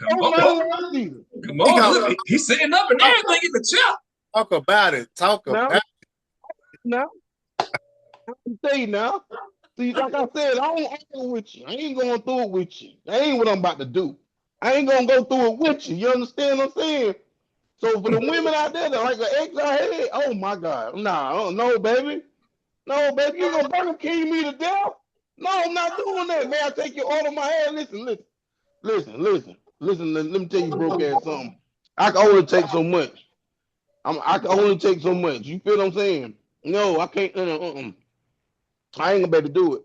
Come Oh on, my Lord Jesus. come on, look, he's sitting up and everything in the chair. Talk about it. Talk about it. Now, I can tell you now. See, like I said, I don't argue with you. I ain't going through it with you. That ain't what I'm about to do. I ain't gonna go through it with you. You understand what I'm saying? So for the women out there that like an ex I had, oh my God, nah, no, baby, no, baby, you gonna Burger King me to death? No, I'm not doing that, man. I take your order my hand. Listen. Let me tell you, broke ass, something. I can only take so much. I can only take so much. You feel what I'm saying? No, I can't. I ain't gonna be able to do it.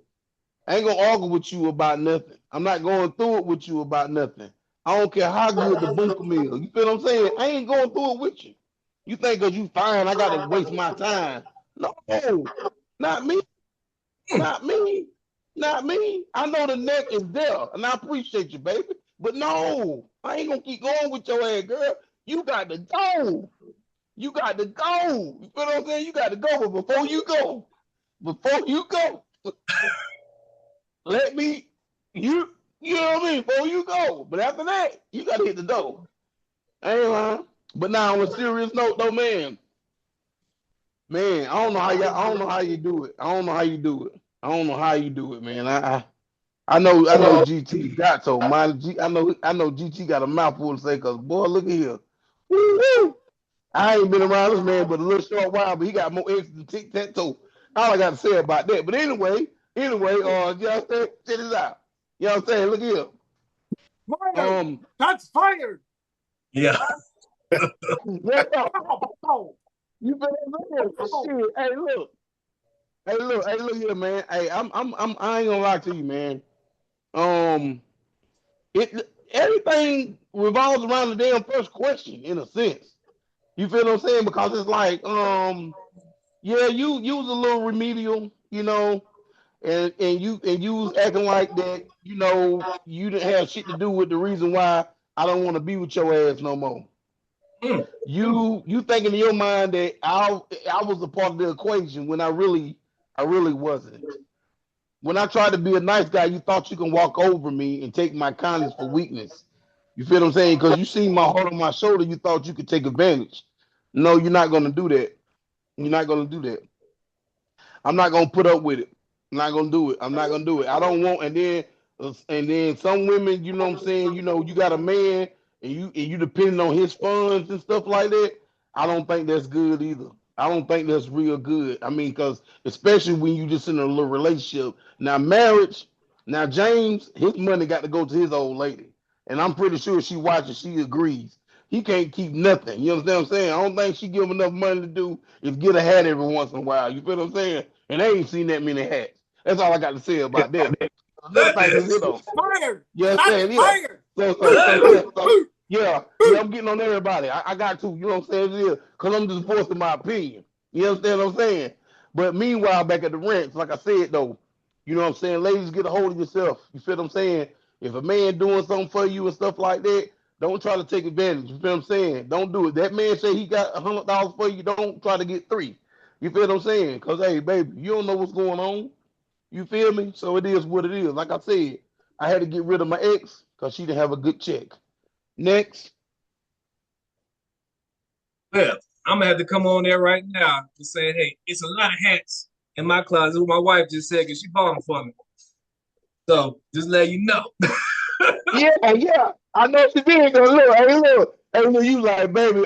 I ain't gonna argue with you about nothing. I'm not going through it with you about nothing. I don't care how good the bunker meal. You feel what I'm saying? I ain't going through it with you. You think because you fine, I gotta waste my time. No, not me. Not me. Not me. I know the neck is there, and I appreciate you, baby. But no, I ain't gonna keep going with your ass, girl. You got to go. You got to go. You feel what I'm saying? You got to go. But before you go, let me, you know what I mean? Before you go. But after that, you got to hit the door. I ain't lying. But now on a serious note, though, man, I don't know how you do it. I don't know how you do it, man. I know GT got so mine. I know GT got a mouthful to say, cause boy, look at here. Woo-hoo. I ain't been around this man but a little short while, but he got more eggs than tic tac toe. All I got to say about that. But anyway, you know what I'm saying? Check this out. You know what I'm saying? Look here. That's fired. Yeah. You better shit. Hey, look here, man. Hey, I ain't gonna lie to you, man. Everything revolves around the damn first question, in a sense. You feel what I'm saying? Because it's like, yeah, you was a little remedial, and you was acting like that, you didn't have shit to do with the reason why I don't want to be with your ass no more. You thinking in your mind that I was a part of the equation when I really wasn't. When I tried to be a nice guy, you thought you can walk over me and take my kindness for weakness. You feel what I'm saying? Because you seen my heart on my shoulder, you thought you could take advantage. No, you're not gonna do that. You're not gonna do that. I'm not gonna put up with it. I'm not gonna do it. I'm not gonna do it. I don't want. And then some women, you know what I'm saying. You got a man, and you depending on his funds and stuff like that, I don't think that's good either. I don't think that's real good. I mean, because especially when you just in a little relationship. Now marriage, now James, his money got to go to his old lady, and I'm pretty sure she watches, she agrees. He can't keep nothing. You understand what I'm saying? I don't think she give him enough money to do is get a hat every once in a while. You feel what I'm saying? And I ain't seen that many hats. That's all I got to say about that. Another thing is, Goodness. Fire! you know what I'm Shots saying? Yeah. fired! Yeah, I'm getting on everybody. I got to, you know what I'm saying? Yeah, because I'm just voicing my opinion. You understand what I'm saying? But meanwhile, back at the ranch, like I said, though, you know what I'm saying? Ladies, get a hold of yourself. You feel what I'm saying? If a man doing something for you and stuff like that, don't try to take advantage. You feel what I'm saying? Don't do it. That man say he got $100 for you. Don't try to get three. You feel what I'm saying? Because, hey, baby, you don't know what's going on. You feel me? So it is what it is. Like I said, I had to get rid of my ex because she didn't have a good check. Next. Well, I'm gonna have to come on there right now and say, hey, it's a lot of hats in my closet. What my wife just said, because she bought them for me. So just let you know. Yeah, yeah. I know she did. Look, hey, look, you like, baby,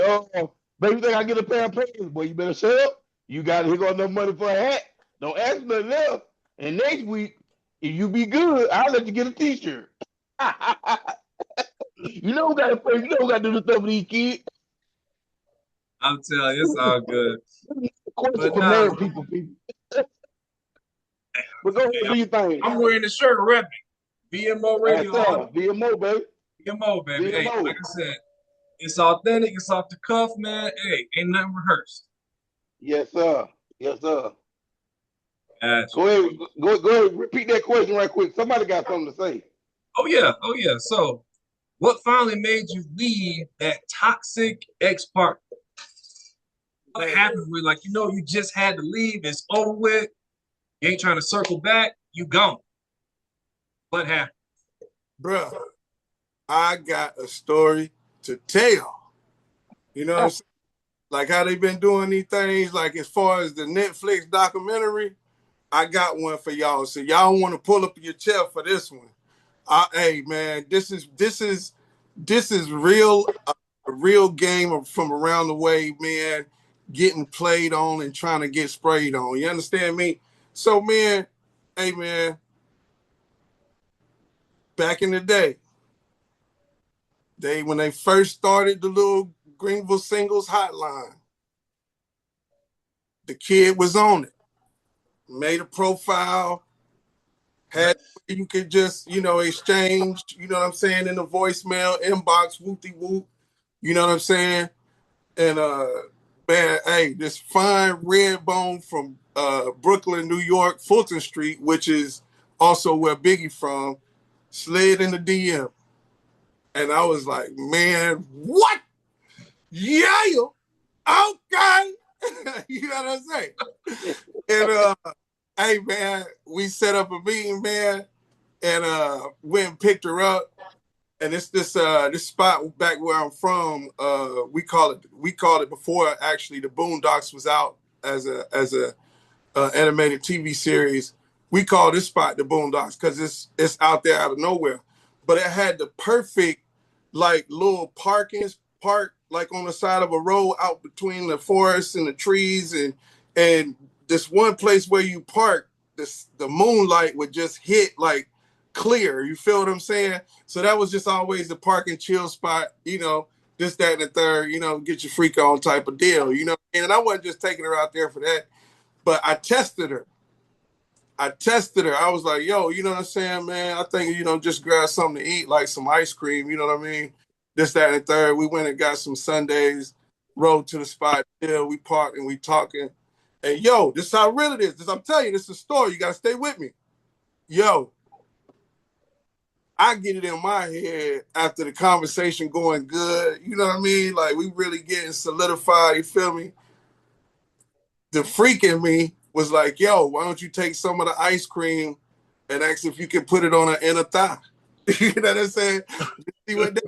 baby, you think I get a pair of pants? Boy, you better shut up. You got here got enough money for a hat. Don't ask nothing else. And next week, if you be good, I'll let you get a t-shirt. You know who got to pay, you know who got to do the stuff with these kids. I'm telling you, it's all good. Question But for nah, married people. But go ahead hey, and do your thing. I'm wearing the shirt repping. V.M.O. That's Radio all V.M.O, baby. V.M.O. baby. Hey, V.M.O. like I said, it's authentic, it's off the cuff, man. Hey, ain't nothing rehearsed. Yes, sir. Yes, sir. Gotcha. Go ahead. Go ahead. Repeat that question right quick. Somebody got something to say. Oh yeah, oh yeah. So what finally made you leave that toxic ex-partner? What Man, happened with, like, you just had to leave, it's over with, you ain't trying to circle back, you gone. What happened? bruh, I got a story to tell. You know what I'm saying? Like how they been doing these things, like as far as the Netflix documentary, I got one for y'all. So y'all want to pull up your chair for this one. Hey man, this is real, a real game from around the way, man, getting played on and trying to get sprayed on. You understand me? So man, hey man, back in the day, when they first started the little Greenville singles hotline, the kid was on it, made a profile, had you could just, exchange, you know what I'm saying, in the voicemail inbox, whoopty whoop, you know what I'm saying? And man, hey, this fine red bone from Brooklyn, New York, Fulton Street, which is also where Biggie from, slid in the DM. And I was like, man, what? Yeah, okay. You know what I'm saying? And hey man, we set up a meeting, man, and went and picked her up. And it's this spot back where I'm from. We called it before actually the Boondocks was out as a animated TV series. We call this spot the Boondocks because it's out there out of nowhere. But it had the perfect like little park like on the side of a road out between the forest and the trees and this one place where you park, the moonlight would just hit like clear. You feel what I'm saying? So that was just always the park and chill spot, this, that, and the third, get your freak on type of deal, And I wasn't just taking her out there for that, but I tested her. I was like, yo, you know what I'm saying, man? I think, just grab something to eat, like some ice cream, you know what I mean? This, that, and the third. We went and got some sundaes, rode to the spot, we parked and we talking. And yo, this is how real it is. I'm telling you, this is a story. You got to stay with me. Yo, I get it in my head after the conversation going good. You know what I mean? Like we really getting solidified. You feel me? The freak in me was like, yo, why don't you take some of the ice cream and ask if you can put it on her inner thigh? You know what I'm saying? See what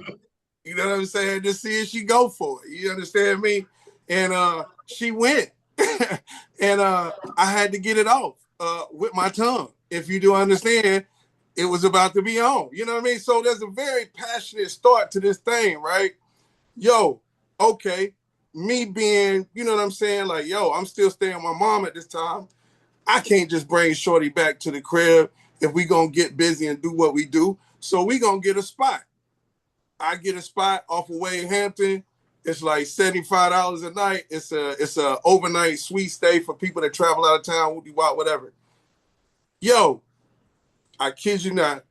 you know what I'm saying? Just see if she go for it. You understand me? And she went. And I had to get it off with my tongue. If you do understand, it was about to be on. You know what I mean? So there's a very passionate start to this thing, right? Yo, okay. Me being, you know what I'm saying? Like, yo, I'm still staying with my mom at this time. I can't just bring Shorty back to the crib if we gonna get busy and do what we do. So we gonna get a spot. I get a spot off of Wade Hampton. It's like $75 a night. It's a overnight suite stay for people that travel out of town, whatever. Yo, I kid you not.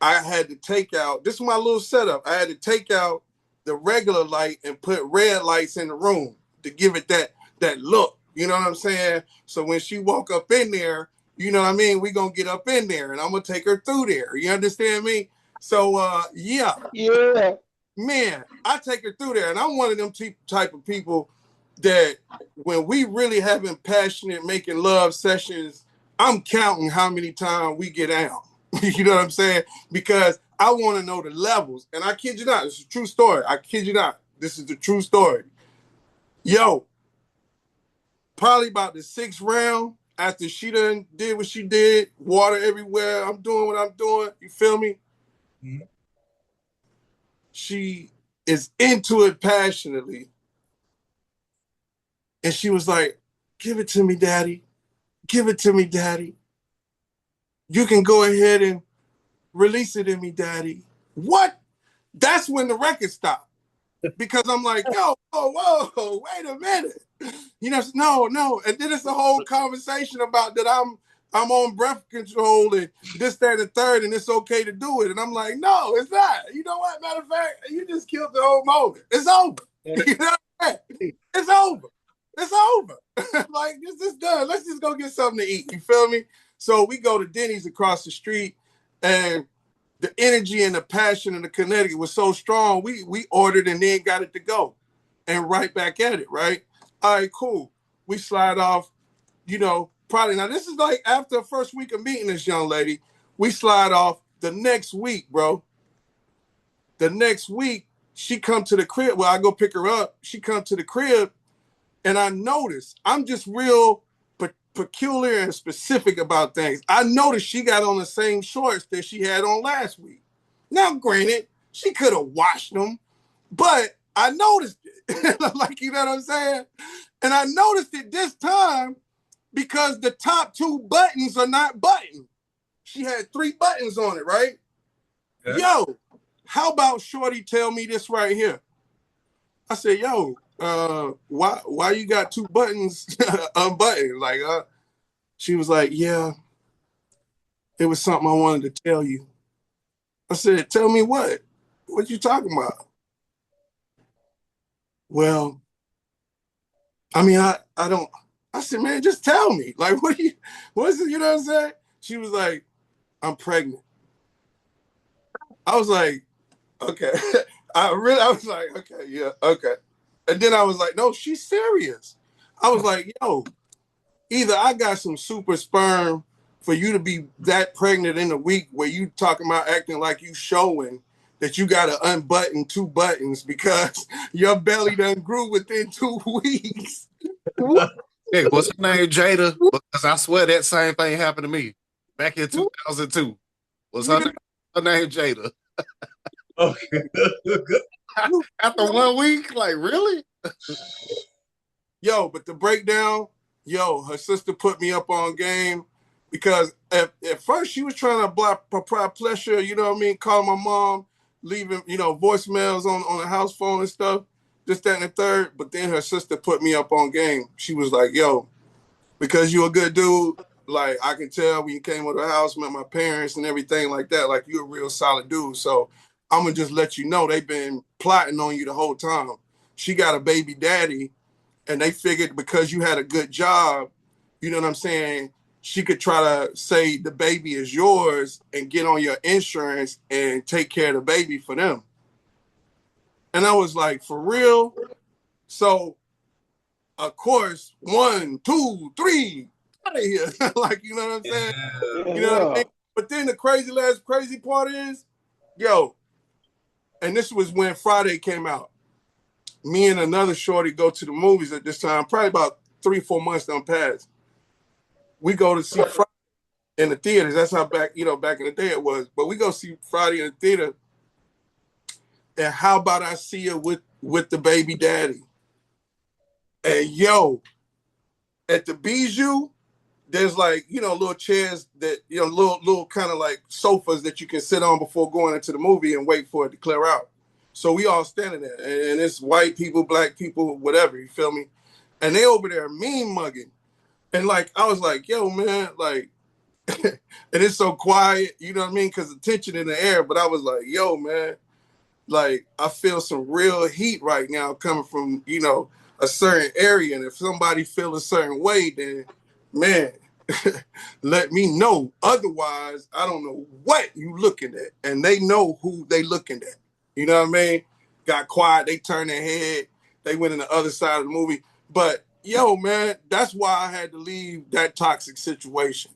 I had to take out, this is my little setup. I had to take out the regular light and put red lights in the room to give it that look. You know what I'm saying? So when she walk up in there, you know what I mean? We gonna get up in there and I'm gonna take her through there. You understand me? So yeah. Yeah. Man, I take her through there. And I'm one of them type of people that when we really having passionate making love sessions, I'm counting how many times we get out. You know what I'm saying? Because I want to know the levels. And I kid you not, it's a true story. I kid you not. This is the true story. Yo, probably about the 6th round, after she done did what she did, water everywhere, I'm doing what I'm doing, you feel me? Mm-hmm. She is into it passionately. And she was like, give it to me, daddy. Give it to me, daddy. You can go ahead and release it in me, daddy. What? That's when the record stopped. Because I'm like, yo, whoa, wait a minute. You know, no. And then it's a whole conversation about that I'm on breath control and this, that, and the third, and it's okay to do it. And I'm like, no, it's not. You know what? Matter of fact, you just killed the whole moment. It's over. You know what? It's over. It's over. Like, this is done. Let's just go get something to eat. You feel me? So we go to Denny's across the street, and the energy and the passion and the kinetic was so strong. We ordered and then got it to go, and right back at it. Right. All right, cool. We slide off. You know, probably now. This is like after the first week of meeting this young lady. We slide off the next week, bro. The next week, she come to the crib. Well, I go pick her up. She come to the crib. And I noticed, I'm just real peculiar and specific about things. I noticed she got on the same shorts that she had on last week. Now, granted, she could have washed them, but I noticed it. Like, you know what I'm saying? And I noticed it this time because the top 2 buttons are not buttoned. She had 3 buttons on it, right? Yeah. Yo, how about Shorty tell me this right here? I said, yo, why you got 2 buttons unbuttoned? Like, she was like, yeah, it was something I wanted to tell you. I said, tell me what? What you talking about? Well, I mean, I don't, I said, man, just tell me. Like, what is it, you know what I'm saying? She was like, I'm pregnant. I was like, okay. I was like, okay, yeah, okay. And then I was like, no, she's serious. I was like, yo, either I got some super sperm for you to be that pregnant in a week where you talking about acting like you showing that you got to unbutton 2 buttons because your belly done grew within 2 weeks. Hey, what's her name, Jada? Because I swear that same thing happened to me back in 2002. What's her name, Jada? Okay. After 1 week, like, really? Yo, but the breakdown, yo, her sister put me up on game because at first she was trying to apply pressure, you know what I mean? Calling my mom, leaving, you know, voicemails on the house phone and stuff, this, that, and the third. But then her sister put me up on game. She was like, yo, because you a good dude, like, I can tell when you came to the house, met my parents and everything like that, like, you a real solid dude. So I'm going to just let you know they've been plotting on you the whole time. She got a baby daddy, and they figured because you had a good job, you know what I'm saying, she could try to say the baby is yours and get on your insurance and take care of the baby for them. And I was like, for real? So, of course, 1, 2, 3, out of here. Like, you know what I'm saying? Yeah. You know what I mean? But then the crazy part is, yo, and this was when Friday came out. Me and another shorty go to the movies at this time, probably about 3-4 months done passed. We go to see Friday, in the theaters. That's how back in the day it was. But we go see Friday in the theater, and how about I see her with the baby daddy? And yo, at the Bijou, there's like, little chairs that, little kind of like sofas that you can sit on before going into the movie and wait for it to clear out. So we all standing there, and it's white people, black people, whatever, you feel me? And they over there mean mugging. And like, I was like, yo, man, like, and it's so quiet, you know what I mean? Because the tension in the air. But I was like, yo, man, like, I feel some real heat right now coming from, a certain area. And if somebody feel a certain way, then, man, let me know. Otherwise, I don't know what you looking at. And they know who they looking at. You know what I mean? Got quiet. They turned their head. They went in the other side of the movie. But, yo, man, that's why I had to leave that toxic situation.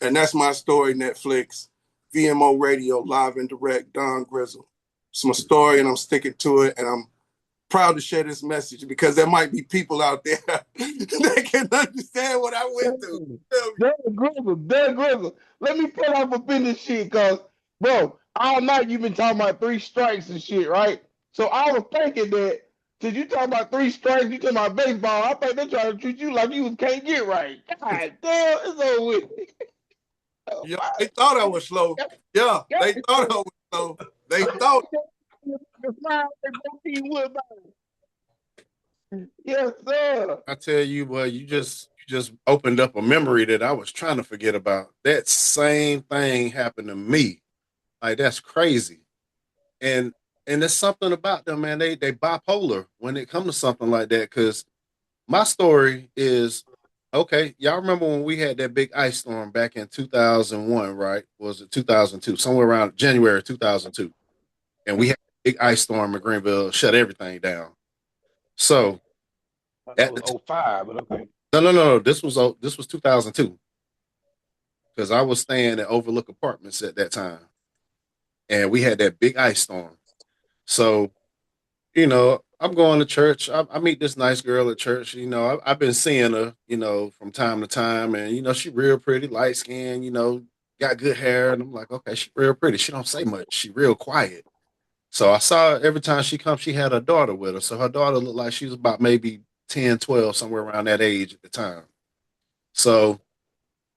And that's my story, Netflix. VMO Radio, live and direct, Don Grizzle. It's my story, and I'm sticking to it, and I'm proud to share this message because there might be people out there that can understand what I went through. Doug Grizzle. Let me put off up in this shit, because, bro, all night you've been talking about 3 strikes and shit, right? So I was thinking that, since you talking about 3 strikes, you talking about baseball, I think they're trying to treat you like you can't get right. God damn, it's over with. Yeah, they thought I was slow. Yeah, they thought I was slow. They thought. Yes, sir. I tell you, boy, you just opened up a memory that I was trying to forget about. That same thing happened to me. Like, that's crazy. And there's something about them, man. They bipolar when it comes to something like that. Because my story is, okay, y'all remember when we had that big ice storm back in 2001, right? Was it 2002? Somewhere around January 2002. And we had a big ice storm in Greenville, shut everything down. So That was 05, but okay. No. This was 2002 because I was staying at Overlook Apartments at that time, and we had that big ice storm. So I'm going to church. I meet this nice girl at church. I've been seeing her, from time to time, and she real pretty, light skin. Got good hair, and I'm like, okay, she real pretty. She don't say much. She real quiet. So I saw her every time she comes. She had her daughter with her. So her daughter looked like she was about maybe 10, 12, somewhere around that age at the time. So,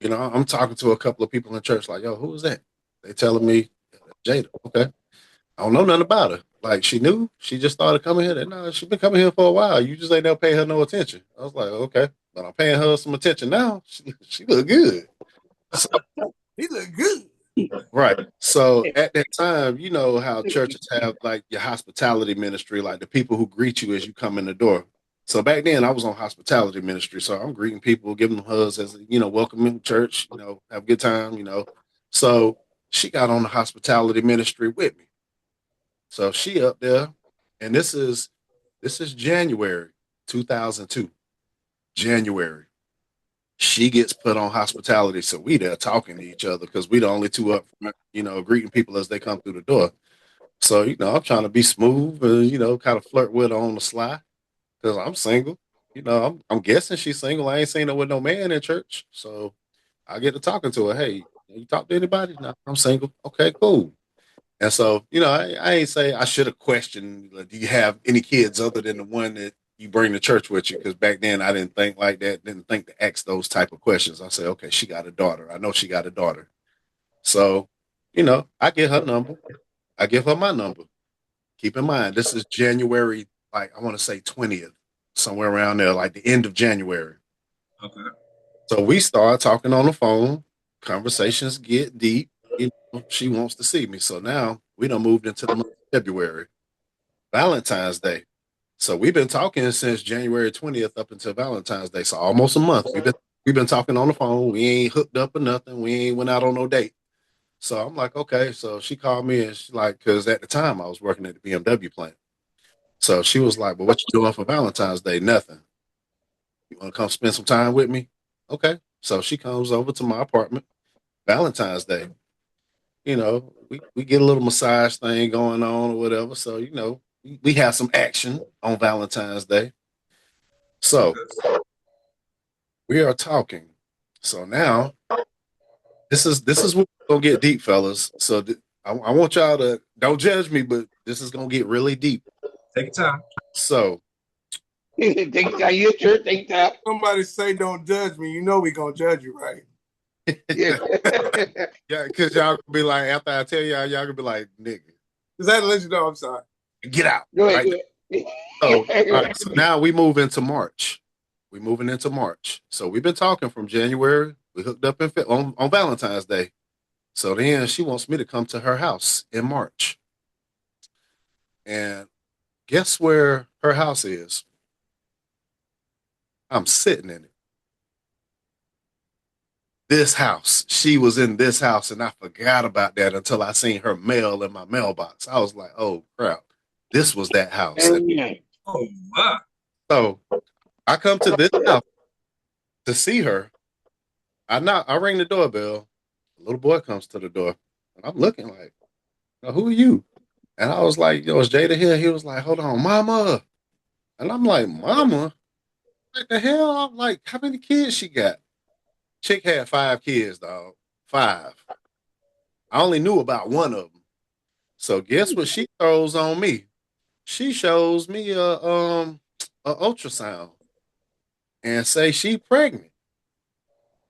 I'm talking to a couple of people in church, like, yo, who is that? They telling me Jada. Okay. I don't know nothing about her. Like, she knew, she just started coming here. No, she's been coming here for a while. You just ain't never pay her no attention. I was like, okay, but I'm paying her some attention now. She look good. So, he look good. Right. So at that time, you know how churches have like your hospitality ministry, like the people who greet you as you come in the door. So back then I was on hospitality ministry. So I'm greeting people, giving them hugs as, welcome them to church, have a good time. So she got on the hospitality ministry with me. So she up there, and this is January 2002. January. She gets put on hospitality. So we there talking to each other because we the only two up, greeting people as they come through the door. So, I'm trying to be smooth and, kind of flirt with her on the sly because I'm single. I'm guessing she's single. I ain't seen her with no man in church. So I get to talking to her. Hey, you talk to anybody? No, I'm single. Okay, cool. And so, I ain't say I should have questioned, like, do you have any kids other than the one that you bring to church with you? Because back then I didn't think like that, didn't think to ask those type of questions. I say, okay, she got a daughter. I know she got a daughter. So, I get her number. I give her my number. Keep in mind, this is January, like I want to say 20th, somewhere around there, like the end of January. Okay. So we start talking on the phone. Conversations get deep. She wants to see me. So now we done moved into the month of February, Valentine's Day. So we've been talking since January 20th up until Valentine's Day. So almost a month. We've been talking on the phone. We ain't hooked up or nothing. We ain't went out on no date. So I'm like, okay. So she called me and she's like, because at the time I was working at the BMW plant. So she was like, well, what you doing for Valentine's Day? Nothing. You want to come spend some time with me? Okay. So she comes over to my apartment, Valentine's Day. We get a little massage thing going on or whatever. So, we have some action on Valentine's Day. So we are talking. So now this is what's gonna get deep, fellas. So I want y'all to don't judge me, but this is gonna get really deep. Take your time. So Take your time, your church, take your time. Somebody say don't judge me. You know we gonna judge you, right? Yeah. yeah, because y'all gonna be like, after I tell y'all gonna be like, nigga, Just had to let you know. I'm sorry. get out. Go ahead, Right. go ahead. So, all right, so now we move into March. We moving into March. So we've been talking from January. We hooked up on Valentine's Day. So then she wants me to come to her house in March. And guess where her house is? I'm sitting in it. This house. She was in this house, and I forgot about that until I seen her mail in my mailbox. I was like, oh crap. This was that house. And Oh, wow. so I come to this house to see her. I ring the doorbell. A little boy comes to the door. And I'm looking like, who are you? And I was like, yo, is Jada here? He was like, hold on, mama. And I'm like, mama? What the hell? I'm like, how many kids she got? Chick had 5 kids, dog. 5. I only knew about one of them. So guess what she throws on me? She shows me a ultrasound and say she pregnant.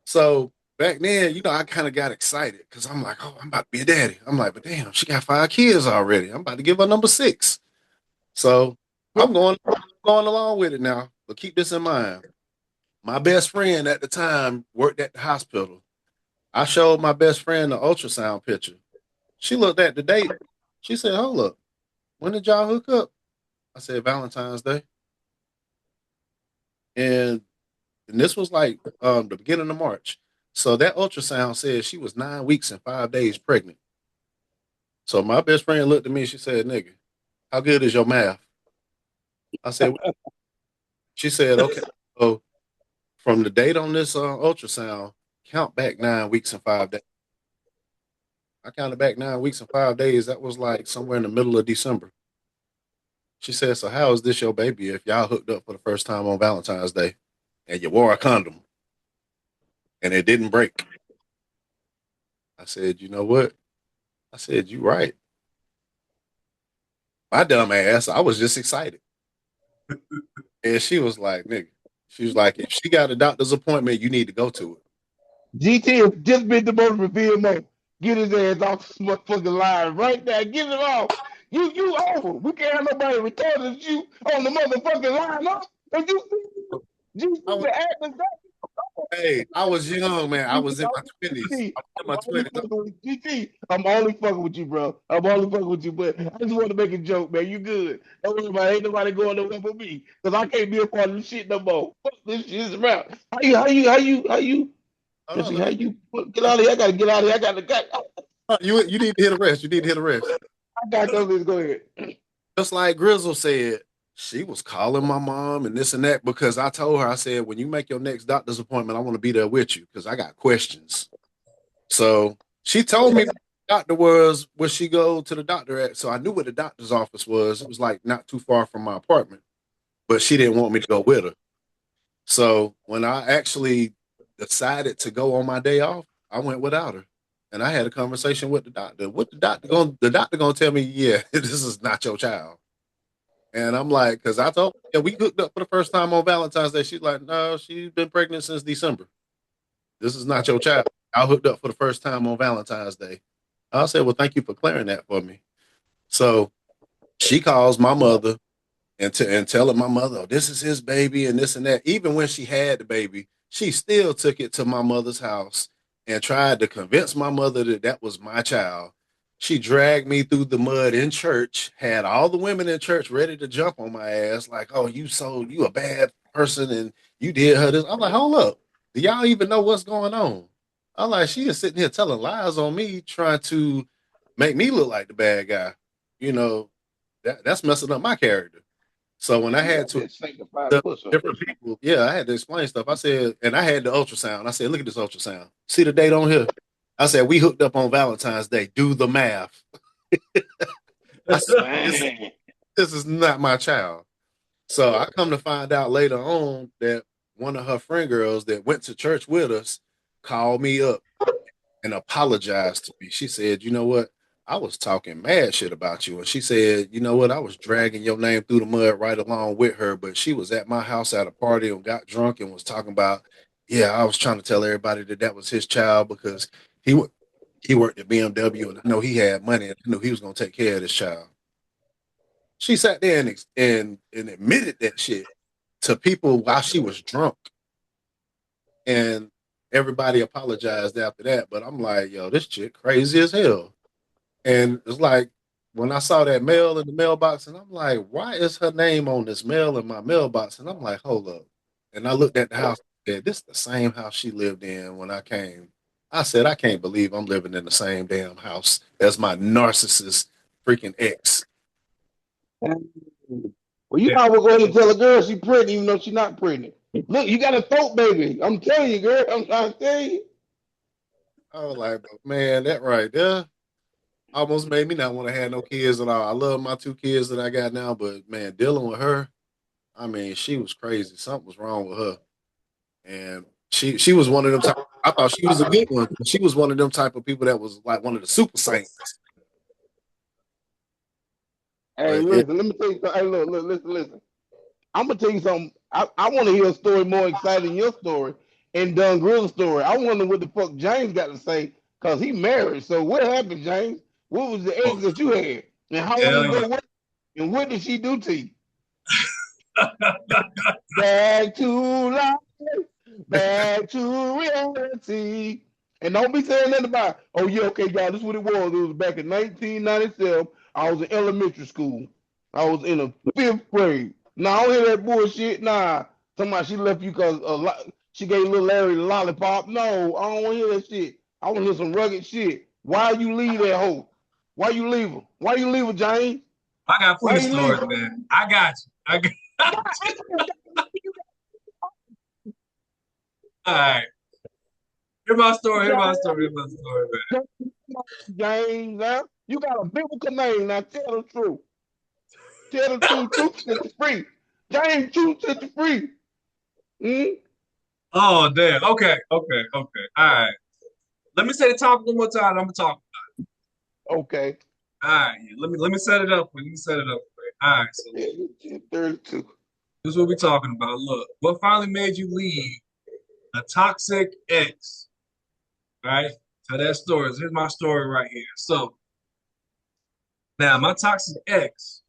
So back then, I kind of got excited because I'm like, oh, I'm about to be a daddy. I'm like, but damn, she got 5 kids already. I'm about to give her number 6. So I'm going along with it now. But keep this in mind. My best friend at the time worked at the hospital. I showed my best friend the ultrasound picture. She looked at the date. She said, hold up. When did y'all hook up? I said, Valentine's Day. And this was like the beginning of March. So that ultrasound said she was 9 weeks and 5 days pregnant. So my best friend looked at me. She said, nigga, how good is your math? I said, she said, okay. So from the date on this ultrasound, count back 9 weeks and 5 days. I counted back 9 weeks and 5 days. That was like somewhere in the middle of December. She said, so how is this your baby if y'all hooked up for the first time on Valentine's Day and you wore a condom and it didn't break? I said, you know what? I said, you right. My dumb ass, I was just excited. And she was like, nigga, she was like, if she got a doctor's appointment, you need to go to it. GT has just been demoted for VMO. Get his ass off this motherfucking line right now. Get it off. You over. We can't have nobody retarded you on the motherfucking line. Huh? And you I was, the acting. hey, I was young, man. I GT, was in my 20s. I was in I'm my only 20s. fucking with GT. I'm only fucking with you, bro. I'm only fucking with you, but I just want to make a joke, man. You good? Don't worry about it. Ain't nobody going nowhere for me because I can't be a part of this shit no more. Fuck this shit is around. How you? Hold Let's on, see let how me. you get out of here. I gotta get out of here. You need to hit a rest. You need to hit a rest. I got those. Go ahead. Just like Grizzle said, she was calling my mom and this and that because I told her, I said, when you make your next doctor's appointment, I want to be there with you because I got questions. So she told me what the doctor was where she go to the doctor at. So I knew where the doctor's office was. It was like not too far from my apartment, but she didn't want me to go with her. So when I actually decided to go on my day off, I went without her. And I had a conversation with the doctor. What the doctor gonna tell me, yeah, this is not your child. And I'm like, because I told yeah, we hooked up for the first time on Valentine's Day. She's like, no, she's been pregnant since December. This is not your child. I hooked up for the first time on Valentine's Day. I said, well, thank you for clearing that for me. So she calls my mother and telling my mother, oh, this is his baby and this and that. Even when she had the baby, she still took it to my mother's house and tried to convince my mother that that was my child. She dragged me through the mud in church, had all the women in church ready to jump on my ass, like, oh, you a bad person and you did her this. I'm like, hold up. Do y'all even know what's going on? I'm like, she is sitting here telling lies on me, trying to make me look like the bad guy. You know, that's messing up my character. So when I You had got to that sanctified the pussy. different people, yeah, I had to explain stuff. I said, and I had the ultrasound. I said, look at this ultrasound. See the date on here? I said, we hooked up on Valentine's Day. Do the math. I said, Man. this is not my child. So I come to find out later on that one of her friend girls that went to church with us called me up and apologized to me. She said, "You know what? I was talking mad shit about you." And she said, "You know what? I was dragging your name through the mud right along with her, but she was at my house at a party and got drunk and was talking about, yeah, I was trying to tell everybody that that was his child because he he worked at BMW and I know he had money and I knew he was going to take care of this child." She sat there and admitted that shit to people while she was drunk, and everybody apologized after that. But I'm like, yo, this chick crazy as hell. And it's like when I saw that mail in the mailbox, and I'm like, why is her name on this mail in my mailbox? And I'm like, hold up. And I looked at the house. Yeah, this is the same house she lived in when I came. I said, I can't believe I'm living in the same damn house as my narcissist freaking ex. Well, you know we're going to tell a girl she pregnant even though she's not pregnant. Look, you got a throat baby. I'm telling you, girl. I'm trying to tell you. I was like, man, that right there almost made me not want to have no kids at all. I love my two kids that I got now, but man, dealing with her, I mean, she was crazy. Something was wrong with her. And she was one of them type, I thought she was a good one. She was one of them type of people that was like one of the super saints. Hey, But yeah, listen, let me tell you something. Hey, look, listen. I'm gonna tell you something. I want to hear a story more exciting than your story and Don Grill's story. I wonder what the fuck James got to say because he married. So what happened, James? What was the Oh, ex that you had, and how long hell ago? yeah. And what did she do to you? Back to life, back to reality. And don't be saying nothing about, oh yeah, okay, y'all, this is what it was. It was back in 1997. I was in elementary school. I was in the fifth grade. Nah, I don't hear that bullshit. Nah, somebody she left you because she gave little Larry the lollipop. No, I don't want to hear that shit. I want to hear some rugged shit. Why you leave that hoe? Why you leave her? Why you leave her, James? I got Why plenty of you leave stories, her? man. I got you. I got all right. Hear my story. Hear my story. Hear my story, man. James, huh? You got a biblical name. Now tell the truth. Tell the truth. Truth set you free. James, truth set you free. Mm? Oh, damn. Okay. Okay. Okay. All right. Let me say the topic one more time. I'm gonna talk. Okay. All right. Let me set it up. Let me set it up. All right. So look, 32. this is what we're talking about. Look, what finally made you leave a toxic ex? Right. So that story. Here's my story right here. So now my toxic ex.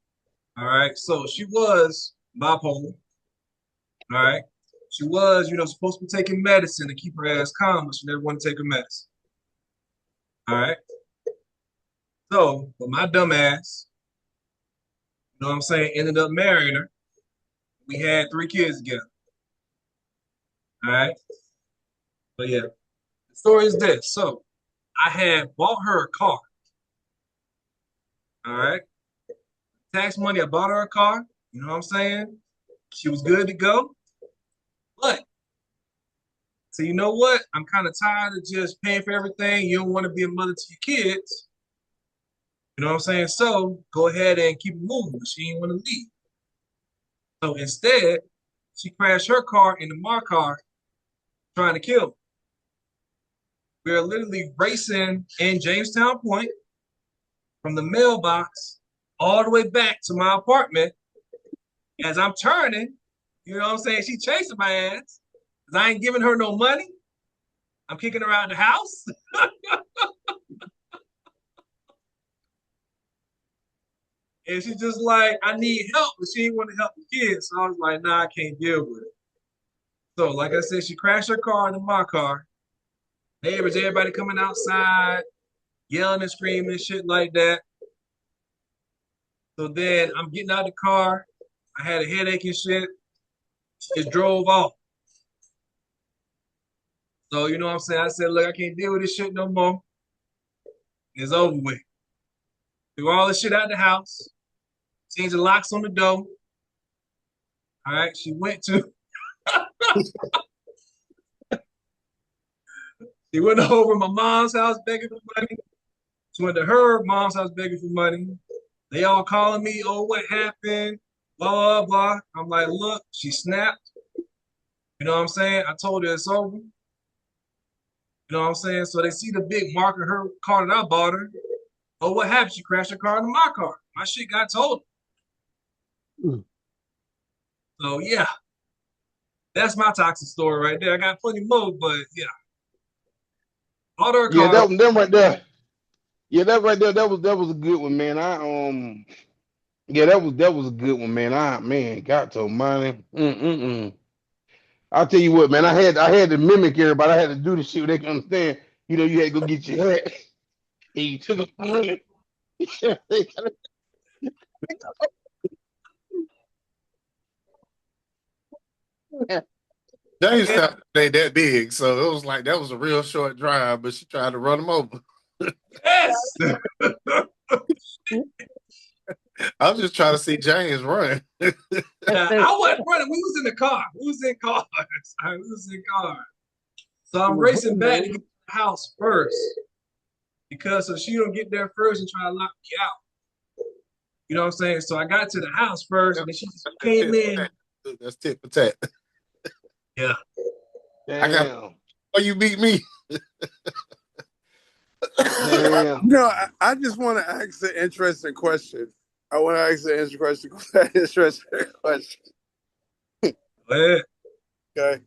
All right. So she was bipolar. All right. She was, supposed to be taking medicine to keep her ass calm, but she never wanted to take her medicine. All right. So, but my dumb ass, you know what I'm saying, ended up marrying her. We had 3 kids together. All right. But yeah, the story is this. So I had bought her a car. All right. Tax money, I bought her a car. You know what I'm saying? She was good to go. But so you know what? I'm kind of tired of just paying for everything. You don't want to be a mother to your kids. You know what I'm saying? So go ahead and keep it moving. She didn't want to leave. So instead, she crashed her car into my car trying to kill me. We are literally racing in Jamestown Point from the mailbox all the way back to my apartment. As I'm turning, you know what I'm saying? She chasing my ass because I ain't giving her no money. I'm kicking her out of the house. And she's just like, I need help, but she didn't want to help the kids. So I was like, nah, I can't deal with it. So, like I said, she crashed her car into my car. Neighbors, everybody coming outside, yelling and screaming and shit like that. So then I'm getting out of the car. I had a headache and shit. She just drove off. So, you know what I'm saying? I said, look, I can't deal with this shit no more. It's over with. Threw all this shit out the house. Changed the locks on the door. All right. She went over my mom's house begging for money. She went to her mom's house begging for money. They all calling me, oh, what happened? Blah, blah, blah. I'm like, look, she snapped. You know what I'm saying? I told her it's over. You know what I'm saying? So they see the big mark of her car that I bought her. Oh, what happened? She crashed her car into my car. My shit got totaled. So yeah, that's my toxic story right there. I got plenty more, but yeah, bought her a Yeah, car. them right there. Yeah, that right there. That was a good one, man. Yeah, that was a good one, man. Man, got to money. I'll tell you what, man. I had to mimic everybody. I had to do the shit where they can understand. You know, you had to go get your hat, and you took a money. Yeah, Jamestown ain't that big, so it was like that was a real short drive, but she tried to run him over. yes. I was just trying to see James run. I wasn't running. We was in the car. We was in cars. We was in cars. So I'm racing back to get to the house first because so she don't get there first and try to lock me out. You know what I'm saying? So I got to the house first, and then she just came in. That's tit for tat. Yeah. I got. Damn. Oh, you beat me. Damn. No, I just want to ask an interesting question. I want to ask an interesting question. Yeah. Okay.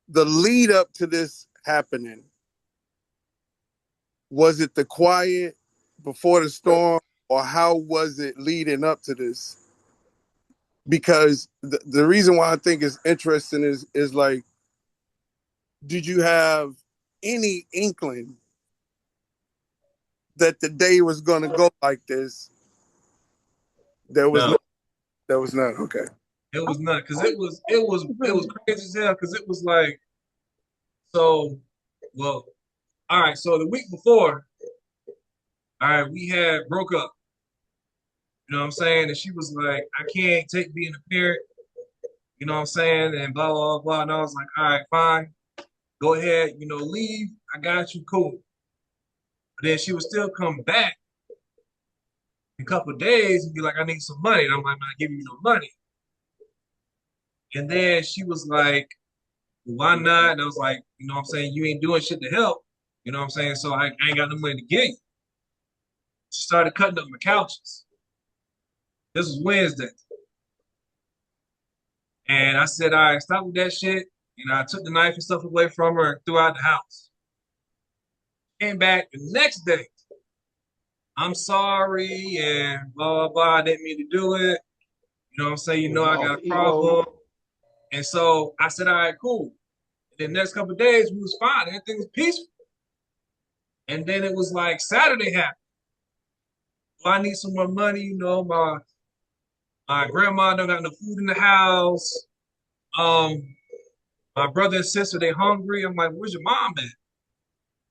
The lead up to this happening, was it the quiet before the storm, or how was it leading up to this? Because the reason why I think it's interesting is like, did you have any inkling that the day was going to go like this? There was No, no, there was none. Okay. it was not because it was crazy as hell because it was like so. Well, all right. So the week before, all right, we had broke up. You know what I'm saying? And she was like, I can't take being a parent. You know what I'm saying? And blah, blah, blah. And I was like, all right, fine. Go ahead, leave. I got you, cool. But then she would still come back in a couple of days and be like, I need some money. And I'm like, I'm not giving you no money. And then she was like, well, why not? And I was like, you know what I'm saying? You ain't doing shit to help. You know what I'm saying? So I ain't got no money to give you. She started cutting up my couches. This was Wednesday. And I said, all right, stop with that shit. I took the knife and stuff away from her and threw out the house. Came back the next day. I'm sorry and blah, blah, blah. I didn't mean to do it. You know what I'm saying? I got a problem. And so I said, all right, cool. And then the next couple of days, we was fine. Everything was peaceful. And then it was like Saturday happened. Well, I need some more money. My grandma don't got no food in the house. My brother and sister, they hungry. I'm like, where's your mom at?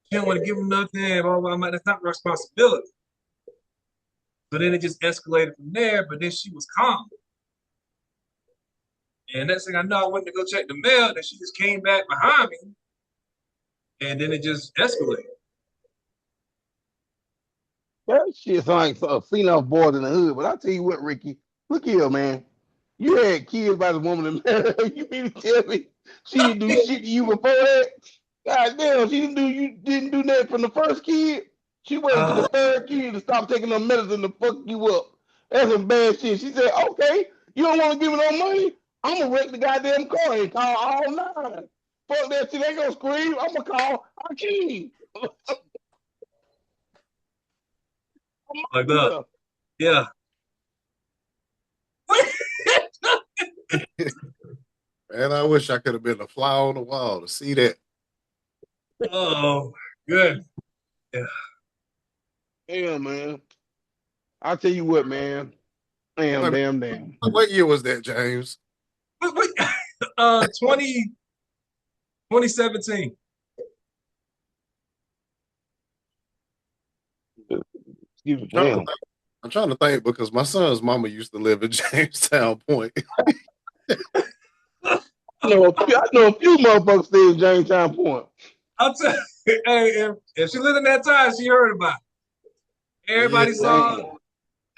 She don't want to give them nothing. Blah, blah, blah. I'm like, that's not responsibility. So then it just escalated from there. But then she was calm. And next thing I know, I went to go check the mail. And she just came back behind me. And then it just escalated. That shit's like a female boys in the hood. But I'll tell you what, Ricky, look here, man. You had kids by the woman that married her. You mean to tell me she didn't do shit to you before that? God damn, you didn't do that from the first kid. She waited to the third kid to stop taking her medicine to fuck you up. That's some bad shit. She said, okay, you don't want to give me no money? I'm gonna wreck the goddamn car and call all nine. Fuck that shit, they gonna scream. I'm gonna call our king. Like that. Yeah. And I wish I could have been a fly on the wall to see that. Oh, good. Yeah. Yeah, man. I'll tell you what, man. Damn. What year was that, James? Wait, 2017. Excuse me, damn. I'm trying to think because my son's mama used to live in Jamestown Point. I know a few motherfuckers stay in Jamestown Point. I'll tell you, hey, if she lived in that time, she heard about it. Everybody saw it.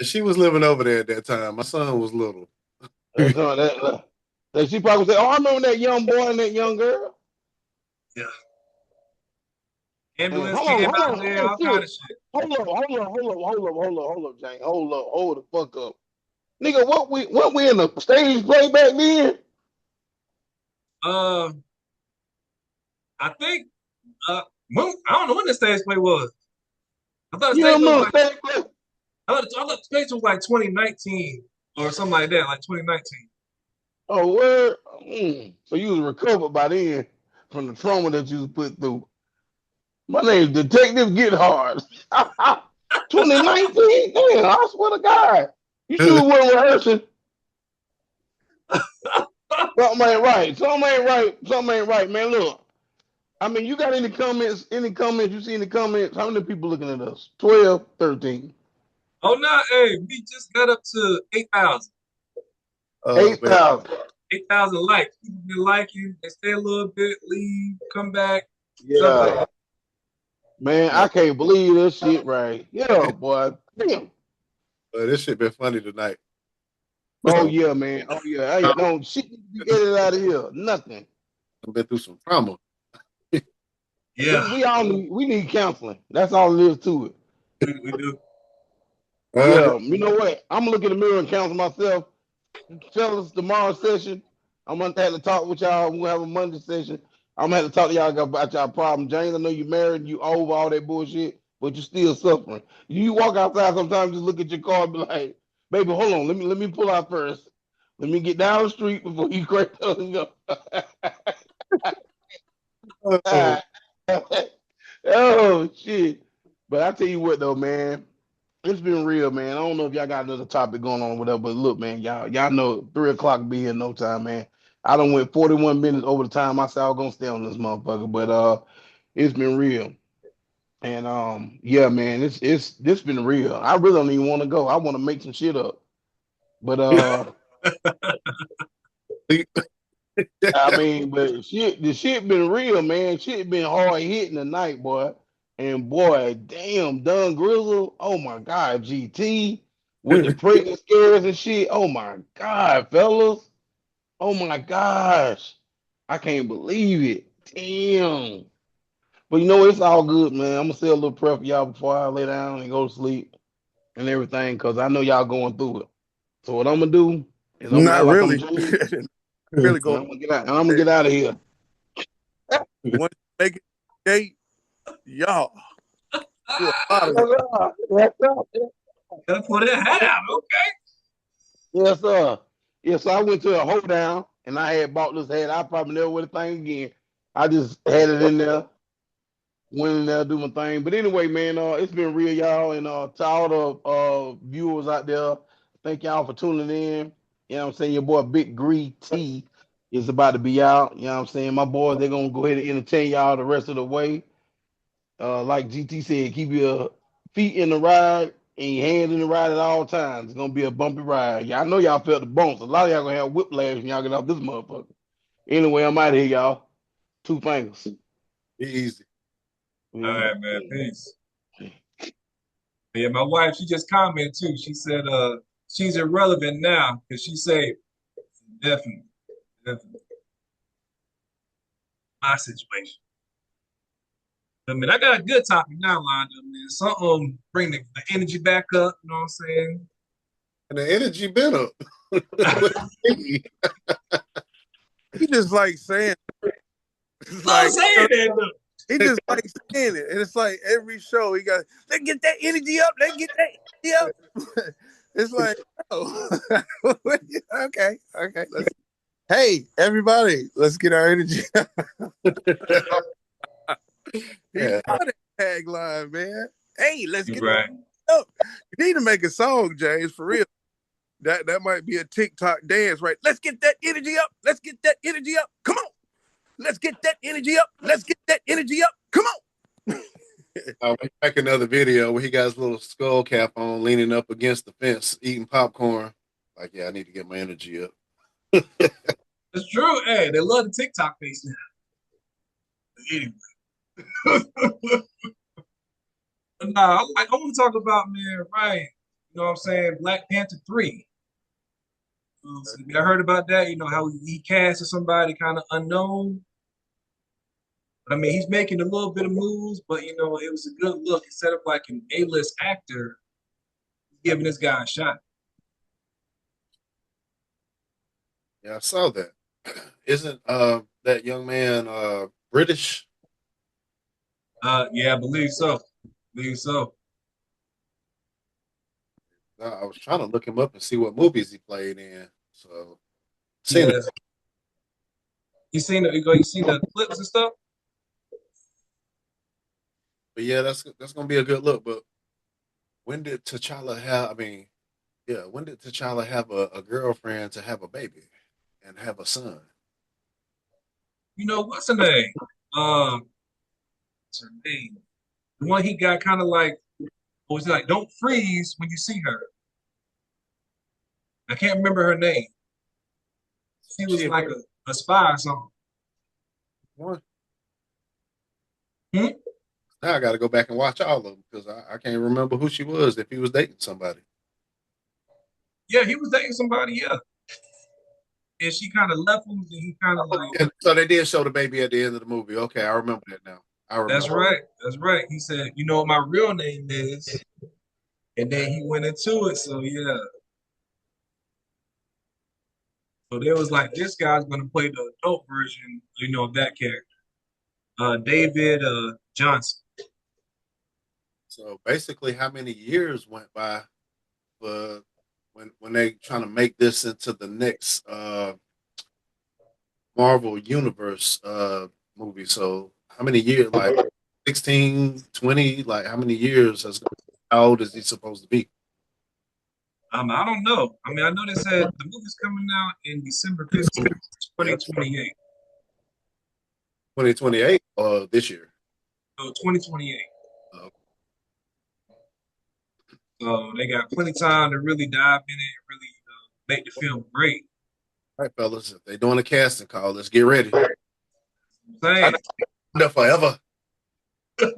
She was living over there at that time. My son was little. That's all that. Like she probably say, "Oh, I remember that young boy and that young girl." Yeah. And Ambulance came out there, all kind shit. of shit. Hold up, Jane. Hold the fuck up. Nigga, what we in the stage play back then? Uh, I think I don't know when the stage play was. I thought the You stage play was remember like stage play? I thought the stage was like 2019 or something like that, like 2019. Oh, where? So you was recovered by then from the trauma that you was put through. My name's Detective Get Hard. 2019? Damn, I swear to God. You sure wasn't rehearsing? Something ain't right. Something ain't right, man. Look, I mean, you got any comments? Any comments? You see any comments? How many people looking at us? 12, 13. Oh no, hey, we just got up to 8,000. Oh man, 8,000. 8,000 likes. People been liking, they stay a little bit, leave, come back, stuff like Yeah. that. Man, yeah. I can't believe this shit right. Yeah, boy. Damn. But this shit been funny tonight. Oh So yeah, man. Oh yeah. Hey, don't shit need to be edited out of here. Nothing. I've been through some trauma. Yeah, We need counseling. That's all it is to it. we do. Uh, Yeah. You know what? I'm gonna look in the mirror and counsel myself. Fellas, tomorrow's session, I'm gonna have to talk with y'all. We'll have a Monday session. I'm gonna have to talk to y'all about y'all problem. James, I know you married, you over all that bullshit, but you still suffering. You walk outside sometimes, just look at your car and be like, baby, hold on, let me pull out first. Let me get down the street before you crack up and go. oh, Oh shit. But I tell you what though, man. It's been real, man. I don't know if y'all got another topic going on or whatever, but look, man, y'all know 3 o'clock be in no time, man. I done went 41 minutes over the time I said I was gonna stay on this motherfucker, but it's been real. And yeah, man, it's this been real. I really don't even want to go. I want to make some shit up. But I mean, but shit, the shit been real, man. Shit been hard hitting tonight, boy. And boy, damn, Dunn Grizzle. Oh my God, GT with the pregnant scares and shit. Oh my God, fellas. Oh my gosh. I can't believe it. Damn. But you know, it's all good, man. I'm gonna say a little prayer for y'all before I lay down and go to sleep and everything, because I know y'all going through it. So what I'm gonna do is I'm gonna Not act like I'm really. James, Really and go. I'm gonna get out and I'm gonna get out of here. Once you make it gate, y'all do a lot Yes, of it. sir. Yes, sir. Gotta pull that hat out, okay? Yes, sir. Yes, so I went to a hold down and I had bought this hat. I probably never would have thing again. I just had it in there, went in there, do my thing. But anyway, man, it's been real, y'all, and to all the viewers out there, thank y'all for tuning in. You know what I'm saying? Your boy Big Gree T is about to be out. You know what I'm saying? My boys, they're gonna go ahead and entertain y'all the rest of the way. Like GT said, keep your feet in the ride and your hands in the ride at all times. It's gonna be a bumpy ride. Yeah, I know y'all felt the bumps. A lot of y'all gonna have whiplash when y'all get off this motherfucker. Anyway, I'm out of here, y'all. Two fingers. be easy. All right, man. Peace. Yeah, my wife, she just commented too. She said she's irrelevant now because she said definitely, definitely my situation. I mean, I got a good topic now lined up, man. Something bring the energy back up, you know what I'm saying? And the energy been up. He just like saying, it's I'm like saying that though. he just like saying it, and it's like every show he got. Let's get that energy up. Let's get that energy up. It's like, oh, okay, okay. Hey, everybody, let's get our energy. He Yeah. love that tagline, man. Hey, let's You're get right. up. You need to make a song, James, for real. That might be a TikTok dance, right? Let's get that energy up. Let's get that energy up. Come on. Let's get that energy up. Let's get that energy up. Come on. I went back another video where he got his little skull cap on, leaning up against the fence, eating popcorn. Like, yeah, I need to get my energy up. It's true. Hey, they love the TikTok face now. Anyway. Nah, I want to talk about, man, right? You know what I'm saying? Black Panther 3. So I heard about that. You know how he casted somebody kind of unknown. But I mean, he's making a little bit of moves, but you know, it was a good look. Instead of like an A-list actor, he's giving this guy a shot. Yeah, I saw that. Isn't that young man British? Yeah, I believe so. Believe so. I was trying to look him up and see what movies he played in. So seen it. Yes. You seen the clips and stuff? But yeah, that's gonna be a good look. But when did T'Challa have? I mean, yeah, when did T'Challa have a girlfriend to have a baby and have a son? You know, what's her name? What's her name? The one he got kind of like, what was it like, don't freeze when you see her. I can't remember her name. She was She like a spy or something. one. Hmm? Now I got to go back and watch all of them because I can't remember who she was if he was dating somebody. Yeah, he was dating somebody, yeah. And she kind of left him, and he kind of like, And so they did show the baby at the end of the movie. Okay, I remember that now. I that's remember. right, that's right. He said, you know what my real name is? And then he went into it. So yeah. So there was like this guy's gonna play the adult version, you know, of that character. David Johnson. So basically, how many years went by for when they trying to make this into the next Marvel Universe movie? So how many years? Like 16, 20? Like how many years? How old is he supposed to be? I don't know. I mean, I know they said the movie's coming out in December 15th, Yeah, 2028. 2028 or this year? So 2028. Uh, So they got plenty of time to really dive in it and really make the film great. all right, fellas, if they're doing a casting call, let's get ready. I'm I saying. know forever. I'm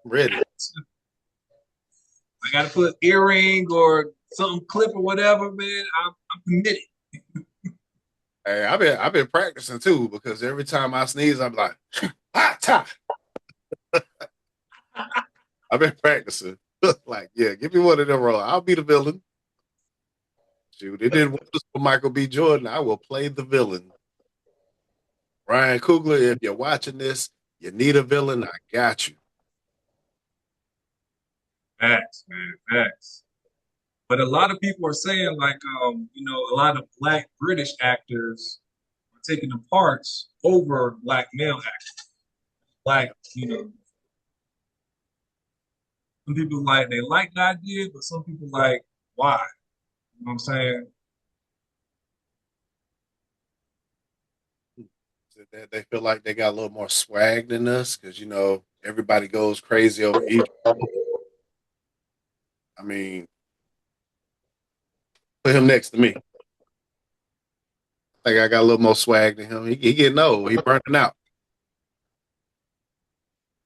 ready. I got to put earring or something clip or whatever, man. I'm committed. Hey, I've been practicing too because every time I sneeze, I'm like, ah, ta. I've been practicing. Like, yeah, give me one of them roles. I'll be the villain. Shoot, it didn't work for Michael B. Jordan. I will play the villain. Ryan Coogler, if you're watching this, you need a villain. I got you. Facts, man, facts. But a lot of people are saying, like, you know, a lot of black British actors are taking the parts over black male actors. Like, you know, some people like they like the idea, but some people like why. You know what I'm saying? They feel like they got a little more swag than us because everybody goes crazy over each. I mean, put him next to me. I think I got a little more swag than him. He getting old. He burning out.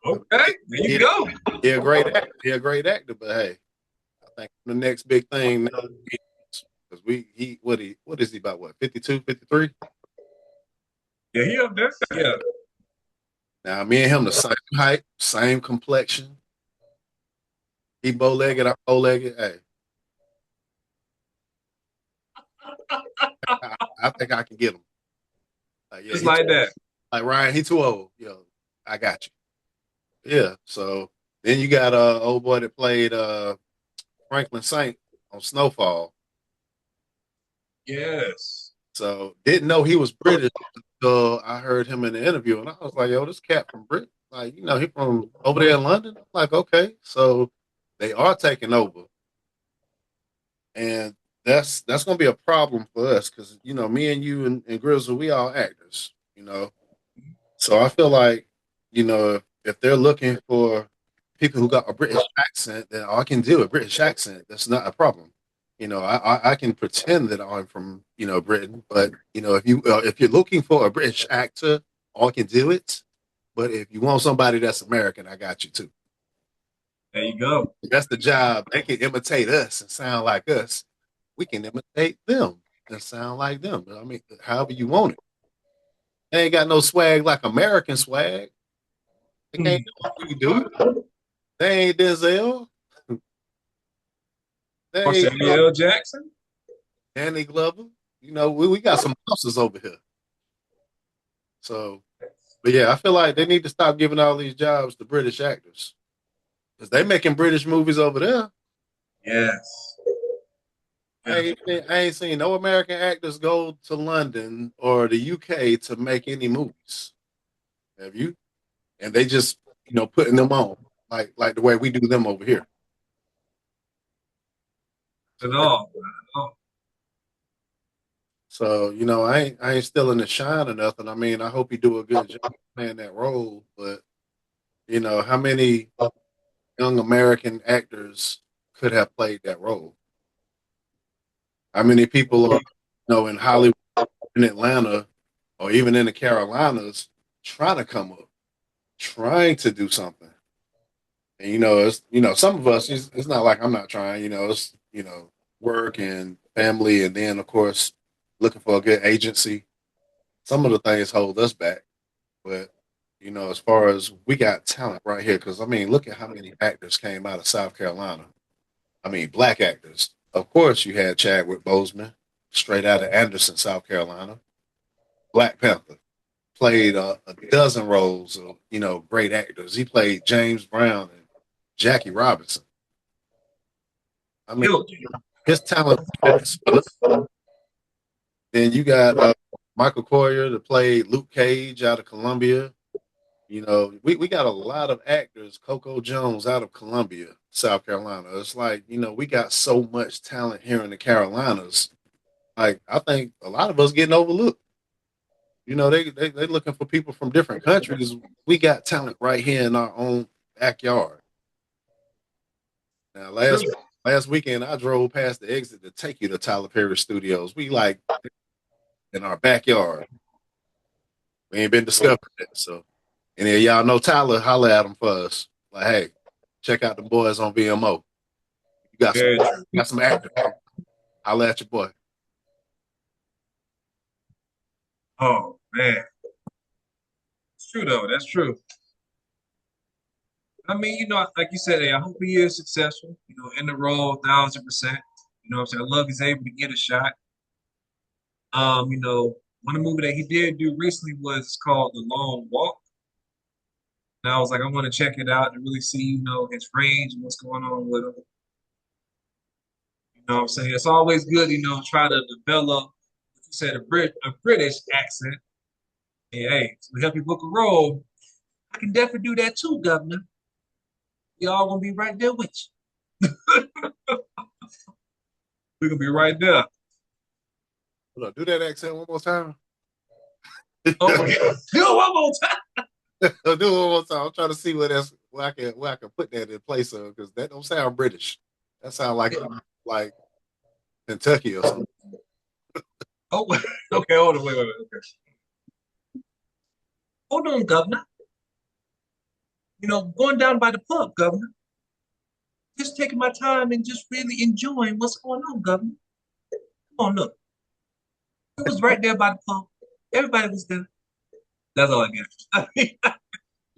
Okay, there you He, go. he a great actor. He a great actor, but hey, I think the next big thing because what is he about, what, 52, 53? Yeah, he up there. Yeah. Now me and him the same height, same complexion. He bow legged, I'm bow legged. Hey, I think I can get him. Yeah, Just like that. like Ryan, he too old. Yo, I got you. Yeah. So then you got old boy that played Franklin Saint on Snowfall. Yes. So didn't know he was British until I heard him in the interview, and I was like, "Yo, this cat from Britain, like he from over there in London." I'm like, okay, so they are taking over, and that's gonna be a problem for us because me and you and Grizzle, we all actors, so I feel like if they're looking for people who got a British accent, then I can do a British accent. That's not a problem. I can pretend that I'm from Britain, but if you're looking for a British actor, I can do it. But if you want somebody that's American, I got you too. There you go. That's the job. They can imitate us and sound like us. we can imitate them and sound like them. I mean, however you want it. They ain't got no swag like American swag. They can't do what we do. They ain't Denzel. Or They ain't Samuel L. Jackson. Danny Glover. You know, we got some monsters over here. So, but yeah, I feel like they need to stop giving all these jobs to British actors because they making British movies over there. Yes. I ain't seen no American actors go to London or the UK to make any movies. Have you? And they just, putting them on like the way we do them over here. At So, all. At all. so I ain't still in the shine or nothing. I mean, I hope he do a good job playing that role, but how many young American actors could have played that role? How many people are, in Hollywood, in Atlanta, or even in the Carolinas, trying to come up, trying to do something? And it's some of us, it's not like I'm not trying. It's work and family, and then of course looking for a good agency. Some of the things hold us back, but as far as we got talent right here, because I mean, look at how many actors came out of South Carolina. I mean, black actors. Of course, you had Chadwick Boseman, straight out of Anderson, South Carolina. Black Panther played a dozen roles of great actors. He played James Brown and Jackie Robinson. I mean, Killed his talent. Then you got Michael Coyer that played Luke Cage out of Columbia. We got a lot of actors. Coco Jones out of Columbia, South Carolina. It's like, we got so much talent here in the Carolinas. Like, I think a lot of us getting overlooked. They looking for people from different countries. We got talent right here in our own backyard. Now, last weekend, I drove past the exit to take you to Tyler Perry Studios. We like in our backyard. We ain't been discovered yet. So, and then y'all know Tyler, holler at them for us. Like, hey, check out the boys on VMO. You got some actors. Holler at your boy. Oh man, it's true though. That's true. I mean, like you said, hey, I hope he is successful. In the role, 1,000%. What I'm saying? I love he's able to get a shot. One movie that he did do recently was called The Long Walk. And I was like, I want to check it out and really see, his range and what's going on with him. You know what I'm saying? It's always good, try to develop, like you said, a British accent. And, hey, so we help you book a role. I can definitely do that too, Governor. We all gonna be right there with you. We're gonna be right there. Hold on, do that accent one more time. Oh my God. Do it one more time. Do it one more time. I'm trying to see where I can put that in place of, because that don't sound British. That sounds like Kentucky or something. Oh, okay, hold on, wait. Okay. Hold on, Governor. Going down by the pub, Governor. Just taking my time and just really enjoying what's going on, Governor. Come on, look. It was right there by the pub. Everybody was there. That's all I got.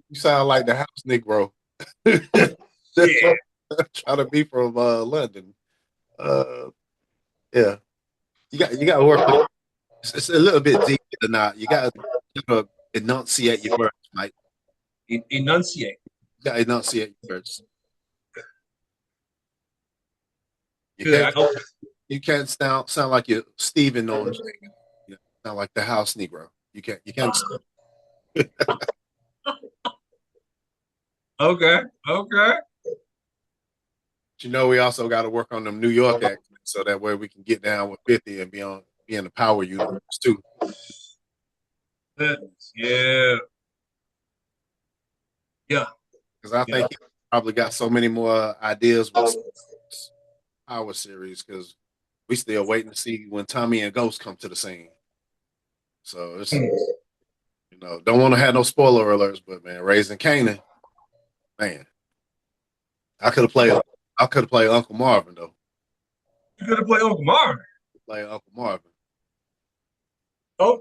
You sound like the house Negro. Yeah. Trying to be from London. Yeah. You got to work with it. It's a little bit deeper than that. You got to enunciate your words, Mike. Enunciate. You got to enunciate your words. Good. You can't sound like you're Stephen on Jacob. You sound like the house Negro. You can't. Okay. But we also got to work on them New York accents so that way we can get down with 50 and be in the power universe too. Yeah. Because I think he probably got so many more ideas with Power series, because we still waiting to see when Tommy and Ghost come to the scene. So it's don't want to have no spoiler alerts, but man, Raising Kanan, man, I could have played Uncle Marvin though. You could have played Uncle Marvin. Like Uncle Marvin. Oh,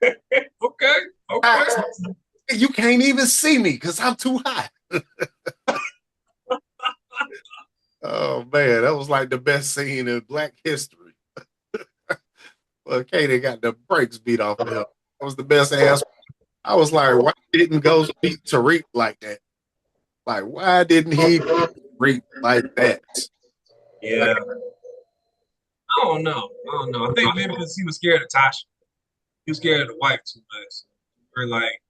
okay, okay, okay. You can't even see me because I'm too high. Oh man, that was like the best scene in Black history. Well, Katie got the brakes beat off of him. That was the best ass. I was like, why didn't Ghost beat Tariq like that? Like, why didn't he beat Tariq like that? Yeah, I don't know. I don't know. I think maybe because he was scared of Tasha. He was scared of the wife too much. Or like,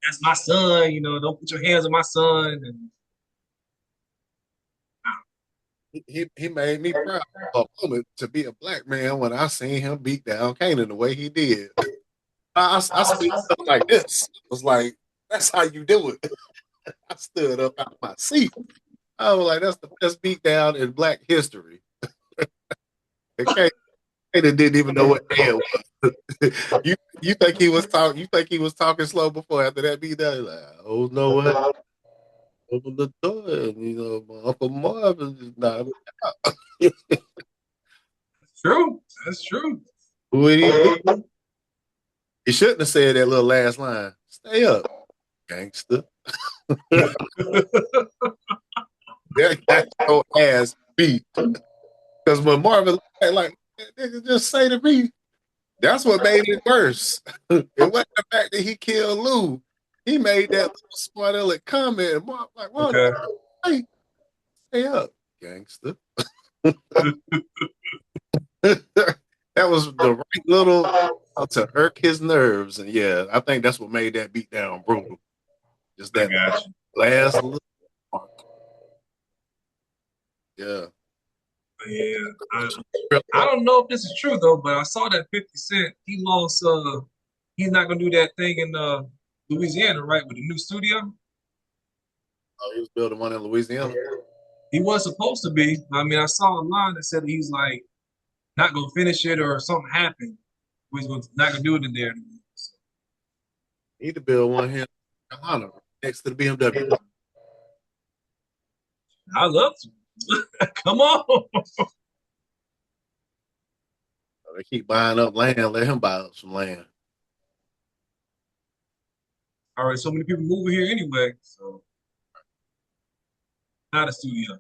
that's my son. You know, don't put your hands on my son. And He made me proud for a moment to be a black man when I seen him beat down Kanan the way he did. I stood up like this. I was like, that's how you do it. I stood up out of my seat. I was like, that's the best beat down in Black history. And Kanan didn't even know what day it was. you think he was talking? You think he was talking slow before after that beat down? Like, oh no, what? Open the door, and my Uncle Marvin is not. it's true. That's true. Who did he do? He shouldn't have said that little last line. Stay up, gangster. That got your ass beat. Because when Marvin like, nigga, just say to me, that's what made it worse. It wasn't the fact that he killed Lou. He made that little smart aleck comment. And Marv like, well, Okay. hey, stay up, gangster. That was the right little to irk his nerves. And yeah, I think that's what made that beat down brutal. Just I that got you. last little mark. Yeah. Yeah. I don't know if this is true though, but I saw that 50 Cent he lost. He's not gonna do that thing in Louisiana, right, with the new studio. Oh, he was building one in Louisiana. He was supposed to be. I mean, I saw a line that said he's like not gonna finish it or something happened. Not gonna do it in there anymore. So, He need to build one here in Carolina next to the BMW. I love to. Come on. They keep buying up land. Let him buy up some land. All right, so many people moving here anyway, so not a studio. All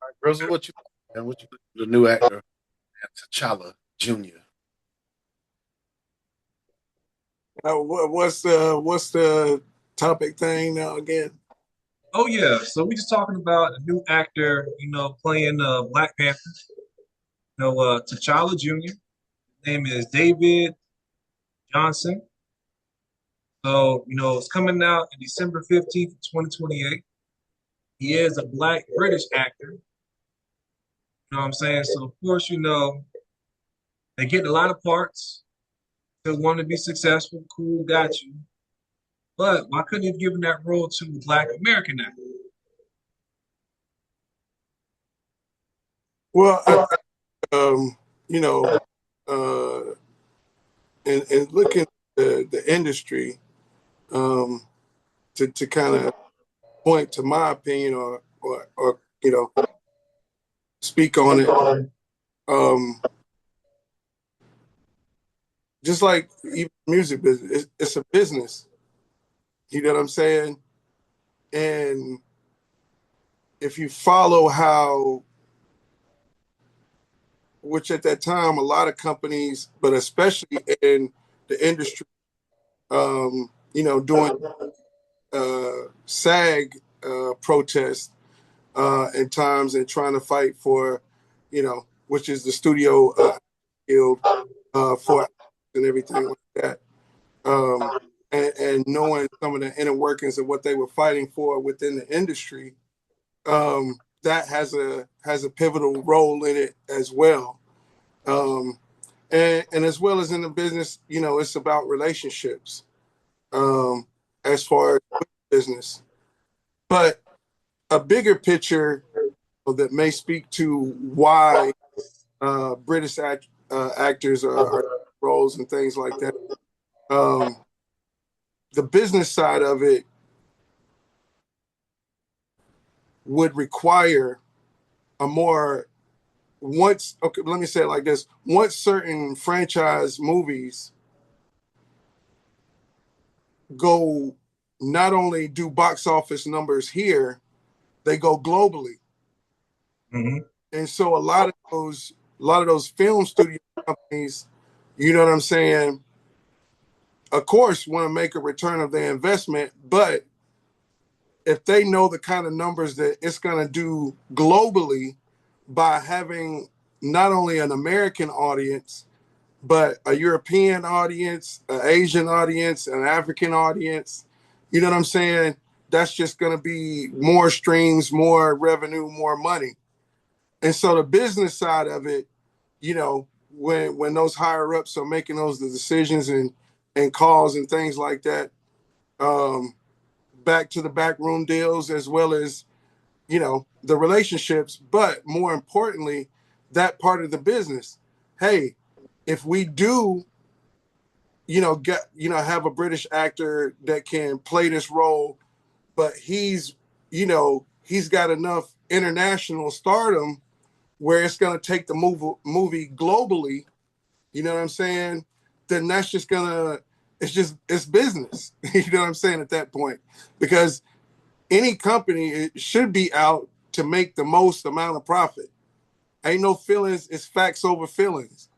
right, Grizzle, what you think? And what you think of the new actor, T'Challa Jr.? What's the topic thing now again? Oh yeah, so we just talking about a new actor, playing Black Panther. T'Challa Jr. His name is David Johnson. So, it's coming out in December 15th, 2028. He is a Black British actor. You know what I'm saying? So, of course, they get a lot of parts. They want to be successful. Cool, got you. But why couldn't you have given that role to a Black American actor? Well, you know, uh, and looking at the industry, to kind of point to my opinion or speak on it. Just like even music business, it's a business. You know what I'm saying? And if you follow how, which at that time, a lot of companies, but especially in the industry, doing SAG protests and times and trying to fight for, which is the studio guild for and everything like that. And knowing some of the inner workings of what they were fighting for within the industry, that has a pivotal role in it as well. And as well as in the business, it's about relationships as far as business. But a bigger picture that may speak to why British actors are roles and things like that. The business side of it would require a more once okay, let me say it like this. Once certain franchise movies go not only do box office numbers here, they go globally. Mm-hmm. And so a lot of those film studio companies, you know what I'm saying, of course want to make a return of their investment, but if they know the kind of numbers that it's going to do globally by having not only an American audience, but a European audience, an Asian audience, an African audience, you know what I'm saying? That's just going to be more streams, more revenue, more money. And so the business side of it, you know, when those higher ups are making those decisions and calls and things like that, um, back to the backroom deals as well as, you know, the relationships, but more importantly, that part of the business. Hey, if we do, you know, get, you know, have a British actor that can play this role, but he's, you know, he's got enough international stardom where it's going to take the movie globally, you know what I'm saying? Then that's just going to, it's business. You know what I'm saying at that point? Because any company it should be out to make the most amount of profit. Ain't no feelings, it's facts over feelings.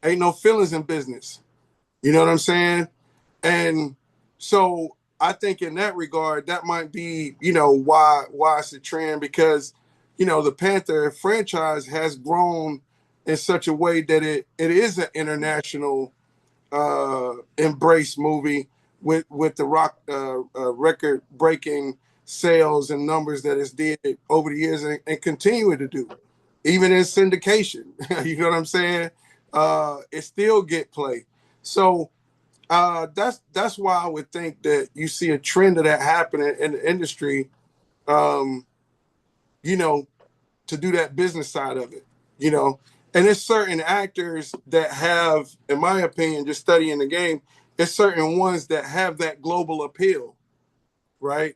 Ain't no feelings in business. You know what I'm saying? And so I think in that regard, that might be, you know, why it's a trend because, you know, the Panther franchise has grown in such a way that it is an international embrace movie with the rock record breaking sales and numbers that it's did over the years and continue to do, even in syndication. You know what I'm saying? It still get play. So that's why I would think that you see a trend of that happening in the industry. Um, you know, to do that business side of it. You know, and there's certain actors that have, in my opinion, just studying the game, there's certain ones that have that global appeal, right?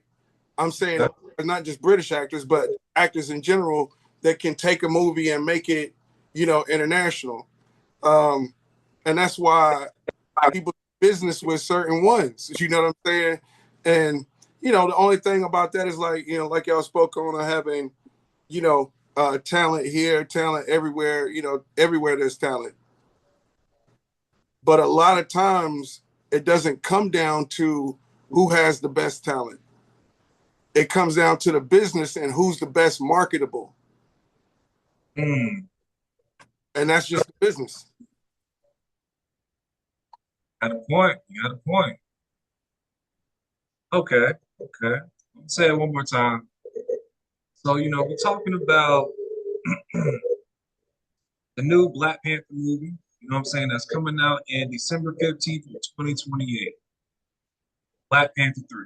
I'm saying not just British actors, but actors in general that can take a movie and make it, you know, international. Um, and that's why people do business with certain ones. You know what I'm saying? And you know, the only thing about that is like, you know, like y'all spoke on having, you know, talent here, talent everywhere. You know, everywhere there's talent. But a lot of times it doesn't come down to who has the best talent. It comes down to the business and who's the best marketable. Mm. And that's just the business. Got a point. You got a point. Okay. Okay. I'll say it one more time. So, you know, we're talking about the new Black Panther movie, you know what I'm saying, that's coming out in December 15th of 2028. Black Panther 3.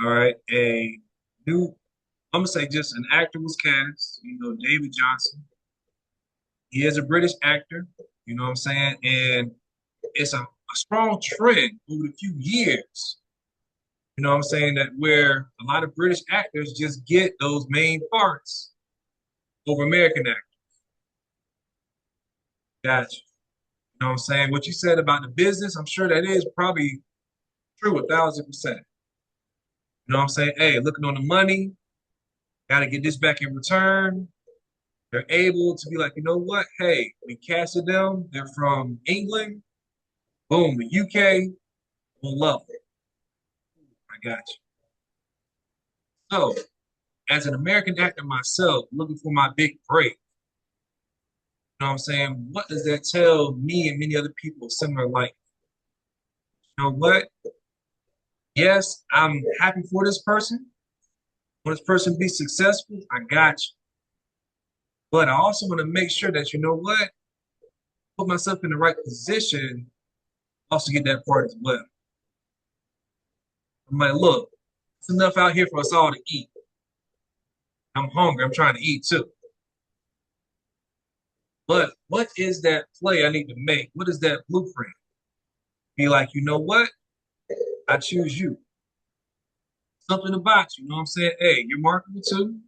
All right. A new, I'm going to say just an actor was cast, you know, David Johnson. He is a British actor, you know what I'm saying? And it's a strong trend over the few years, you know what I'm saying, that where a lot of British actors just get those main parts over American actors. Gotcha. You know what I'm saying? What you said about the business, I'm sure that is probably true 1,000%. You know what I'm saying? Hey, looking on the money, got to get this back in return. They're able to be like, you know what? Hey, we casted them. They're from England. Boom, the UK will love it. I got you. So, as an American actor myself, looking for my big break, you know what I'm saying? What does that tell me and many other people similar like? You know what? Yes, I'm happy for this person. Want this person to be successful? I got you. But I also want to make sure that, you know what? Put myself in the right position, also get that part as well. I'm like, look, it's enough out here for us all to eat. I'm hungry. I'm trying to eat too. But what is that play I need to make? What is that blueprint? Be like, you know what? I choose you. Something about you. You know what I'm saying? Hey, you're marketable too.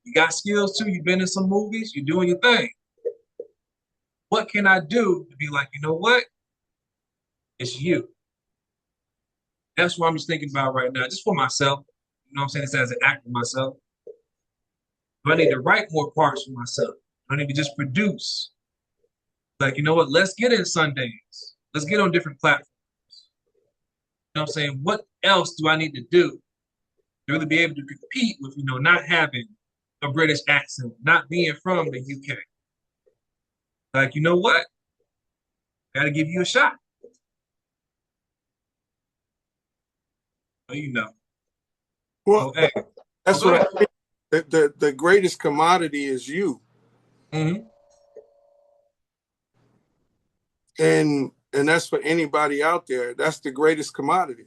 You got skills too. You've been in some movies. You're doing your thing. What can I do to be like, you know what? It's you. That's what I'm just thinking about right now, just for myself. You know what I'm saying? This as an actor myself. Do I need to write more parts for myself? Do I need to just produce? Like, you know what? Let's get in Sundays. Let's get on different platforms. You know what I'm saying? What else do I need to do to really be able to compete with, not having a British accent, not being from the UK? Like, you know what? Got to give you a shot. You know. Well, So, hey, that's go what ahead. I think. The greatest commodity is you. Mm-hmm. And that's for anybody out there. That's the greatest commodity.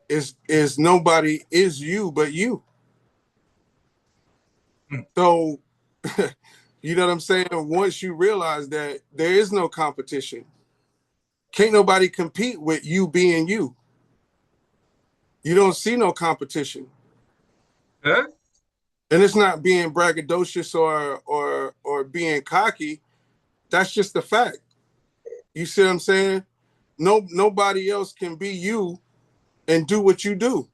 Is nobody is you but you. So you know what I'm saying? Once you realize that there is no competition, can't nobody compete with you being you. You don't see no competition. Huh? And it's not being braggadocious or being cocky. That's just the fact. You see what I'm saying? Nobody else can be you and do what you do.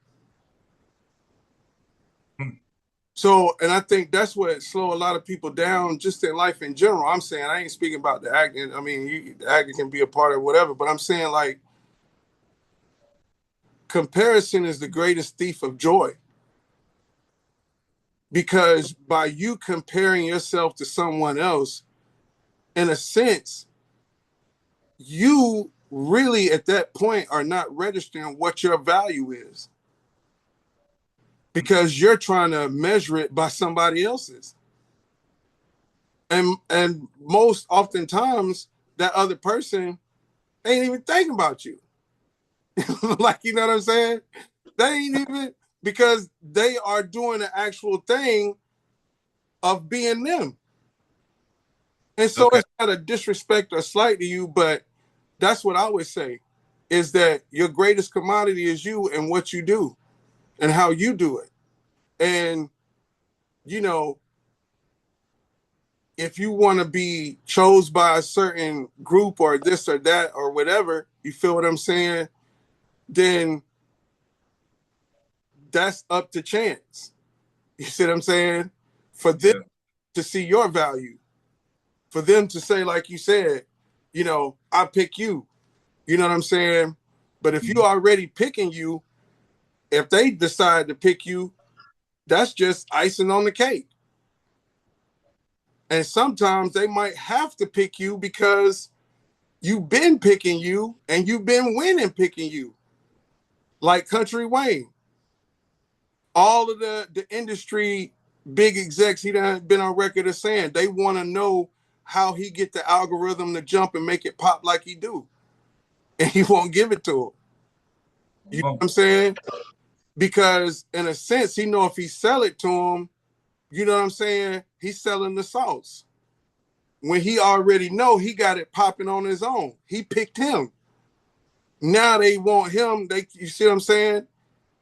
So, and I think that's what slow a lot of people down just in life in general. I'm saying, I ain't speaking about the acting. I mean, the acting can be a part of whatever, but I'm saying like comparison is the greatest thief of joy. Because by you comparing yourself to someone else, in a sense, you really at that point are not registering what your value is. Because you're trying to measure it by somebody else's. And most oftentimes that other person ain't even thinking about you. Like, you know what I'm saying? They ain't even, because they are doing the actual thing of being them. And so Okay. it's not a disrespect or slight to you, but that's what I would say is that your greatest commodity is you and what you do and how you do it. And, you know, if you want to be chose by a certain group or this or that or whatever, you feel what I'm saying? Then that's up to chance. You see what I'm saying? For them Yeah. to see your value, for them to say, like you said, I pick you. You know what I'm saying? But if you already picking you, if they decide to pick you, that's just icing on the cake. And sometimes they might have to pick you because you've been picking you and you've been winning picking you. Like Country Wayne. All of the industry big execs, he done been on record as saying they want to know how he get the algorithm to jump and make it pop like he do. And he won't give it to him. You know what I'm saying? Because in a sense, he know if he sell it to him, you know what I'm saying? He's selling the sauce. When he already know he got it popping on his own. He picked him. Now they want him. You see what I'm saying?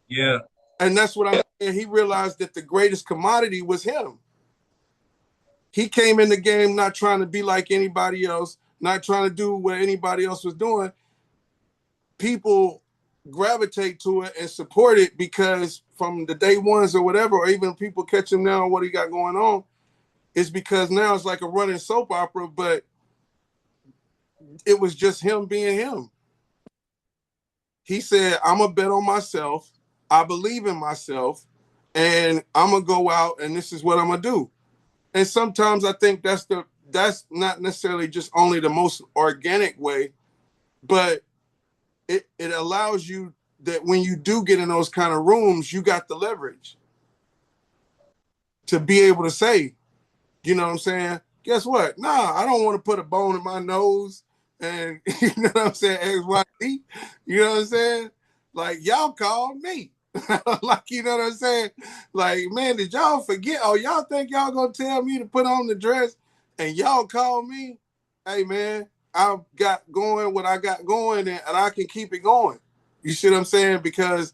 Yeah. And that's what I'm saying. He realized that the greatest commodity was him. He came in the game not trying to be like anybody else, not trying to do what anybody else was doing. People gravitate to it and support it because from the day ones or whatever, or even people catch him now on what he got going on, is because now it's like a running soap opera, but it was just him being him. He said, I'm going to bet on myself. I believe in myself. And I'm going to go out and this is what I'm going to do. And sometimes I think that's not necessarily just only the most organic way, but it allows you that when you do get in those kind of rooms, you got the leverage to be able to say, you know what I'm saying? Guess what? Nah, I don't want to put a bone in my nose and, you know what I'm saying, XYZ. You know what I'm saying? Like, y'all called me. Like, you know what I'm saying? Like, man, did y'all forget? Oh, y'all think y'all gonna tell me to put on the dress and y'all call me? Hey, man, I've got going what I got going and I can keep it going. You see what I'm saying? Because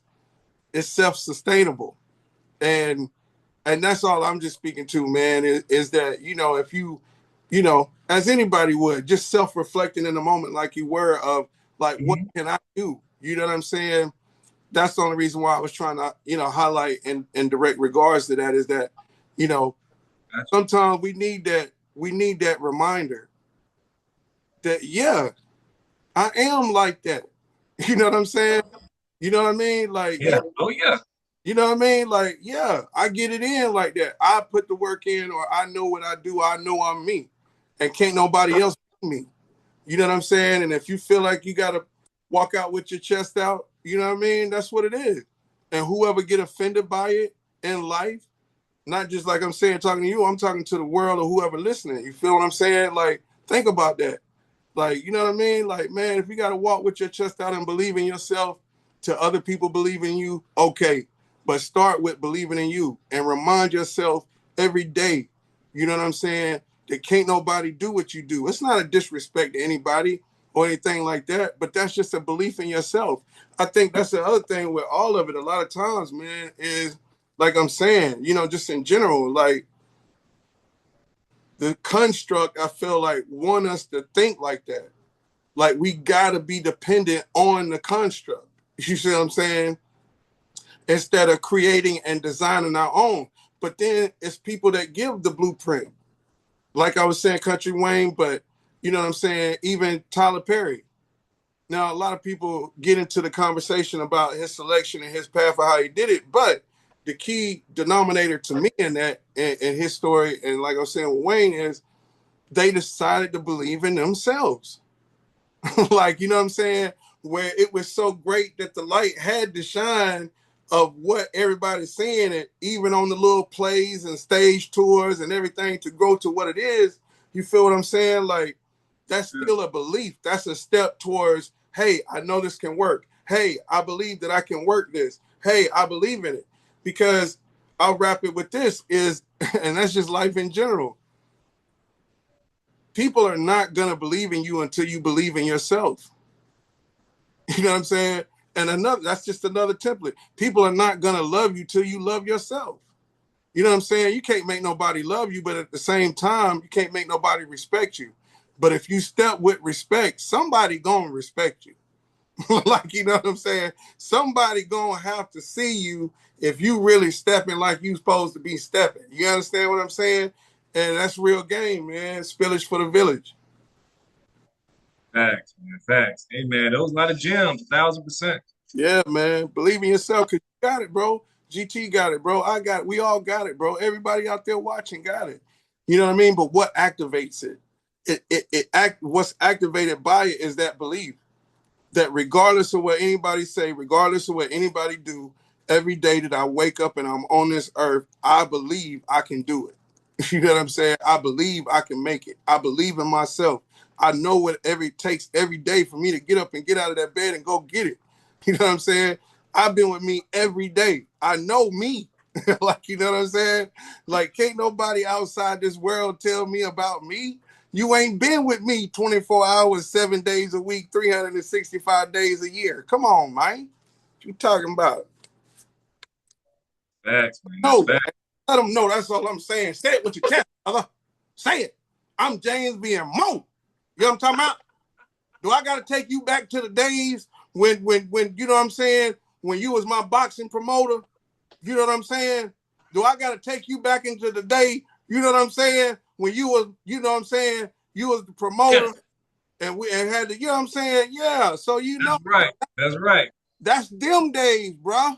it's self-sustainable. And And that's all I'm just speaking to, man, is that, if you, as anybody would, just self-reflecting in the moment like you were of, like, what can I do? You know what I'm saying? That's the only reason why I was trying to, highlight in direct regards to that is that, sometimes we need that reminder that, yeah, I am like that. You know what I'm saying? You know what I mean? Like, yeah. Oh, yeah. You know what I mean? Like, yeah, I get it in like that. I put the work in, or I know what I do. I know I'm me, and can't nobody else be me. You know what I'm saying? And if you feel like you got to walk out with your chest out, you know what I mean? That's what it is. And whoever get offended by it in life, not just like I'm saying, talking to you, I'm talking to the world or whoever listening. You feel what I'm saying? Like, think about that. Like, you know what I mean? Like, man, if you got to walk with your chest out and believe in yourself to other people believe in you, okay. But start with believing in you and remind yourself every day, you know what I'm saying, that can't nobody do what you do. It's not a disrespect to anybody or anything like that, but that's just a belief in yourself. I think that's the other thing with all of it. A lot of times, man, is like I'm saying, just in general, like the construct, I feel like, want us to think like that. Like we gotta be dependent on the construct. You see what I'm saying? Instead of creating and designing our own. But then it's people that give the blueprint. Like I was saying, Country Wayne, but you know what I'm saying? Even Tyler Perry. Now, a lot of people get into the conversation about his selection and his path of how he did it. But the key denominator to me in that, in his story, and like I was saying with Wayne, is they decided to believe in themselves. Like, you know what I'm saying? Where it was so great that the light had to shine of what everybody's saying, it even on the little plays and stage tours and everything to grow to what it is. You feel what I'm saying? Like, that's still a belief. That's a step towards, hey, I know this can work. Hey, I believe that I can work this. Hey, I believe in it. Because I'll wrap it with this is, and that's just life in general. People are not going to believe in you until you believe in yourself. You know what I'm saying? And that's just another template. People are not going to love you till you love yourself. You know what I'm saying? You can't make nobody love you, but at the same time, you can't make nobody respect you. But if you step with respect, somebody going to respect you. Like, you know what I'm saying? Somebody going to have to see you if you really stepping like you supposed to be stepping. You understand what I'm saying? And that's real game, man. Spillage for the village. Facts, man. Facts. Hey, man, those a lot of gems, 1,000%. Yeah, man. Believe in yourself because you got it, bro. GT got it, bro. I got it. We all got it, bro. Everybody out there watching got it. You know what I mean? But what activates it? What's activated by it is that belief that regardless of what anybody say, regardless of what anybody do, every day that I wake up and I'm on this earth, I believe I can do it. You know what I'm saying? I believe I can make it. I believe in myself. I know what it takes every day for me to get up and get out of that bed and go get it. You know what I'm saying? I've been with me every day. I know me. Like, you know what I'm saying? Like, can't nobody outside this world tell me about me. You ain't been with me 24 hours, 7 days a week, 365 days a year. Come on, man. What you talking about? Facts, man. No, Facts. let them know. That's all I'm saying. Say it with your chest, brother. Say it. I'm James V.M.O. You know what I'm talking about? Do I got to take you back to the days when you know what I'm saying? When you was my boxing promoter? You know what I'm saying? Do I got to take you back into the day? You know what I'm saying? When you was, you know what I'm saying? You was the promoter and we had to, you know what I'm saying? Yeah. So you know. That's right. That's right. That's them days, bro.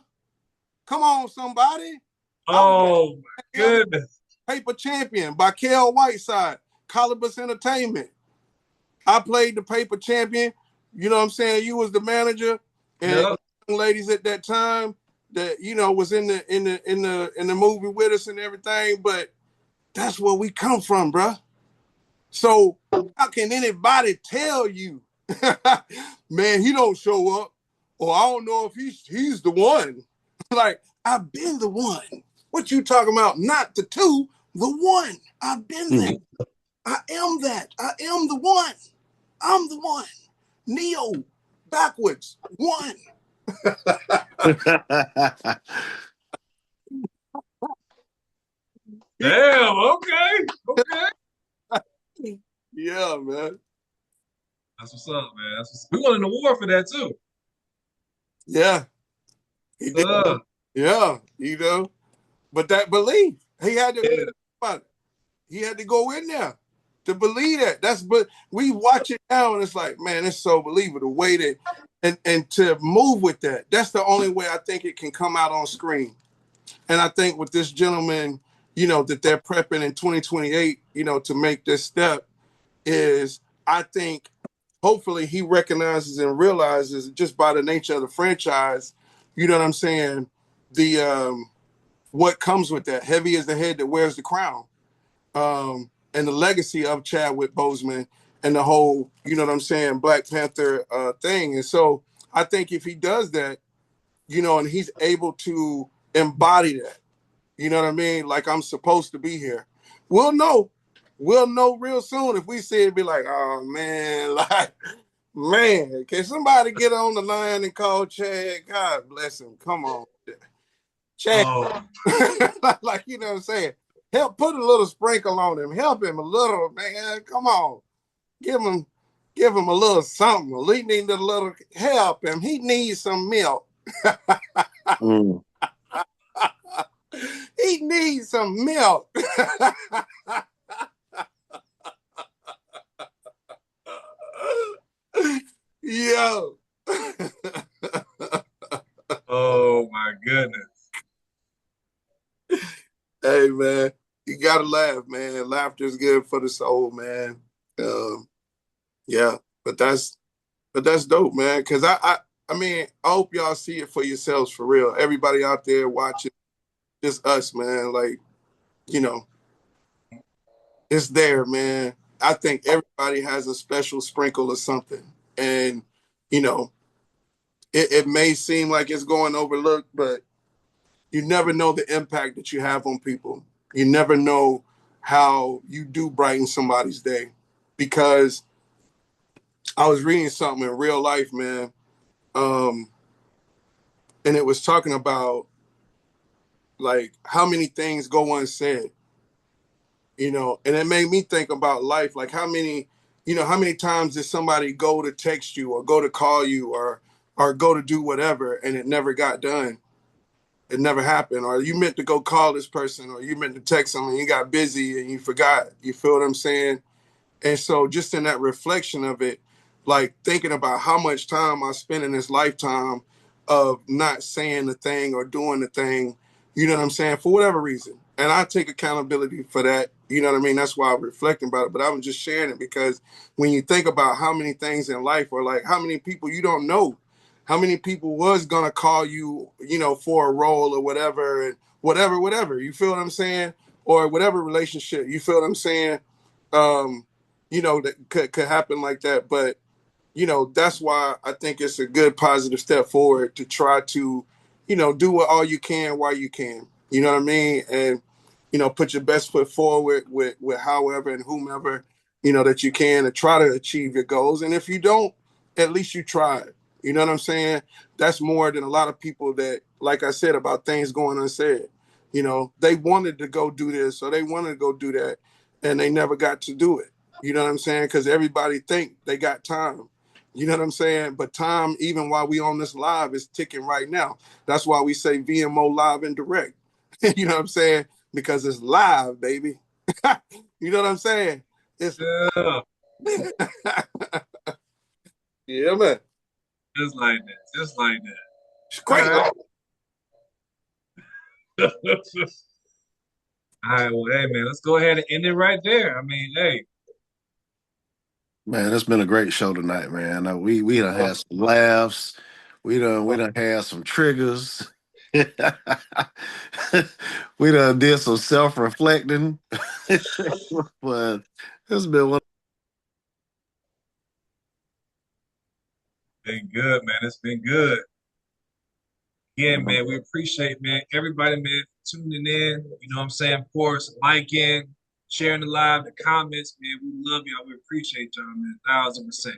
Come on, somebody. Oh, my goodness. Paper Champion by Kel Whiteside, Calibus Entertainment. I played the Paper Champion. You know what I'm saying? You was the manager, and Yep. young ladies at that time that was in the movie with us and everything. But that's where we come from, bro. So how can anybody tell you, man, he don't show up, or I don't know if he's the one? Like, I've been the one. What you talking about? Not the two, the one. I've been there. I am that. I am the one. I'm the one. Neo, backwards, one. Damn, okay. Yeah, man. That's what's up, man. We won an award for that too. Yeah, he did. Yeah, but that belief, he had to Yeah. he had to go in there to believe that. But we watch it now and it's like, man, it's so believable the way that and to move with that. That's the only way I think it can come out on screen. And I think with this gentleman, that they're prepping in 2028, to make this step is, I think, hopefully he recognizes and realizes just by the nature of the franchise, you know what I'm saying, the what comes with that. Heavy is the head that wears the crown. And the legacy of Chadwick Boseman and the whole, you know what I'm saying, Black Panther thing. And so I think if he does that, and he's able to embody that, you know what I mean? Like, I'm supposed to be here. We'll know. We'll know real soon. If we see it, be like, oh man, like, man, can somebody get on the line and call Chad? God bless him. Come on. Chad. Oh. Like, you know what I'm saying? Help put a little sprinkle on him. Help him a little, man. Come on. Give him a little something. He needs a little help him. He needs some milk. He needs some milk. Yo. Oh my goodness. Hey man, you gotta laugh, man. Laughter is good for the soul, man. Yeah, but that's dope, man. Cause I mean, I hope y'all see it for yourselves for real. Everybody out there watching, just us, man. Like, it's there, man. I think everybody has a special sprinkle of something. And, it may seem like it's going overlooked, but you never know the impact that you have on people. You never know how you do brighten somebody's day. Because I was reading something in real life, man. And it was talking about like how many things go unsaid, and it made me think about life. Like how many times did somebody go to text you or go to call you or go to do whatever and it never got done. It never happened. Or you meant to go call this person or you meant to text them and you got busy and you forgot. You feel what I'm saying? And so just in that reflection of it, like thinking about how much time I spent in this lifetime of not saying the thing or doing the thing, you know what I'm saying, for whatever reason. And I take accountability for that. You know what I mean? That's why I'm reflecting about it. But I'm just sharing it because when you think about how many things in life or like how many people you don't know, how many people was going to call you, for a role or whatever, and whatever. You feel what I'm saying? Or whatever relationship. You feel what I'm saying? That could happen like that. But, that's why I think it's a good positive step forward to try to, do what all you can while you can. You know what I mean? And, put your best foot forward with however and whomever, that you can to try to achieve your goals. And if you don't, at least you tried. You know what I'm saying? That's more than a lot of people that, like I said, about things going unsaid. They wanted to go do this or they wanted to go do that and they never got to do it. You know what I'm saying? Because everybody think they got time. You know what I'm saying? But time, even while we on this live, is ticking right now. That's why we say V.M.O live and direct. You know what I'm saying? Because it's live, baby. You know what I'm saying? It's Yeah. yeah, man. Just like that. Just like that. It's great. All right. All right, well, hey man, let's go ahead and end it right there. I mean, hey. Man, it's been a great show tonight, man. We done had some laughs. We done had some triggers. We done did some self-reflecting. But it's been one. Been good, man. It's been good. Again, man, we appreciate, man, everybody, man, tuning in. You know what I'm saying? Of course, liking, sharing the live, the comments, man. We love y'all. We appreciate y'all, man, 1,000%.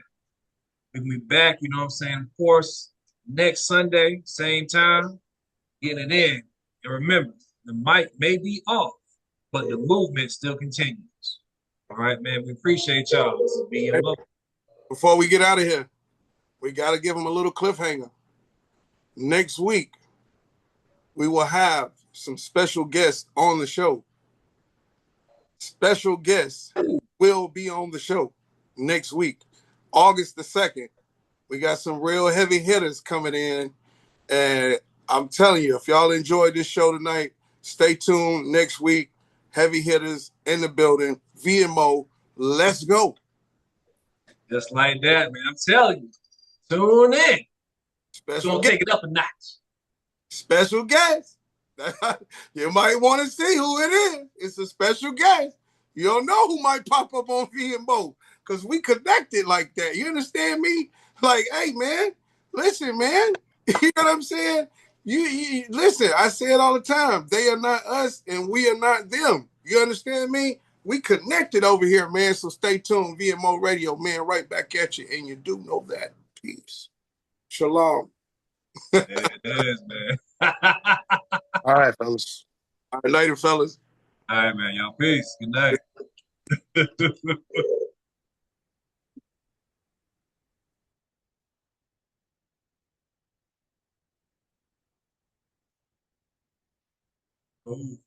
We'll be back, you know what I'm saying? Of course, next Sunday, same time, getting it in. And remember, the mic may be off, but the movement still continues. All right, man. We appreciate y'all. This is V.M.O. Before we get out of here, we got to give them a little cliffhanger. Next week, we will have some special guests on the show. Special guests will be on the show next week, August the 2nd. We got some real heavy hitters coming in. And I'm telling you, if y'all enjoyed this show tonight, stay tuned next week. Heavy hitters in the building. V.M.O. Let's go. Just like that, man. I'm telling you. Tune in. It's Special gonna guest. take it up a notch. Special guest. You might want to see who it is. It's a special guest. You don't know who might pop up on V.M.O. because we connected like that. You understand me? Like, hey, man, listen, man. You know what I'm saying? You listen, I say it all the time. They are not us and we are not them. You understand me? We connected over here, man. So stay tuned. V.M.O. Radio, man, right back at you. And you do know that. Peace. Shalom. It is, man. All right, fellas. All right, later, fellas. All right, man. Y'all peace. Good night. Ooh.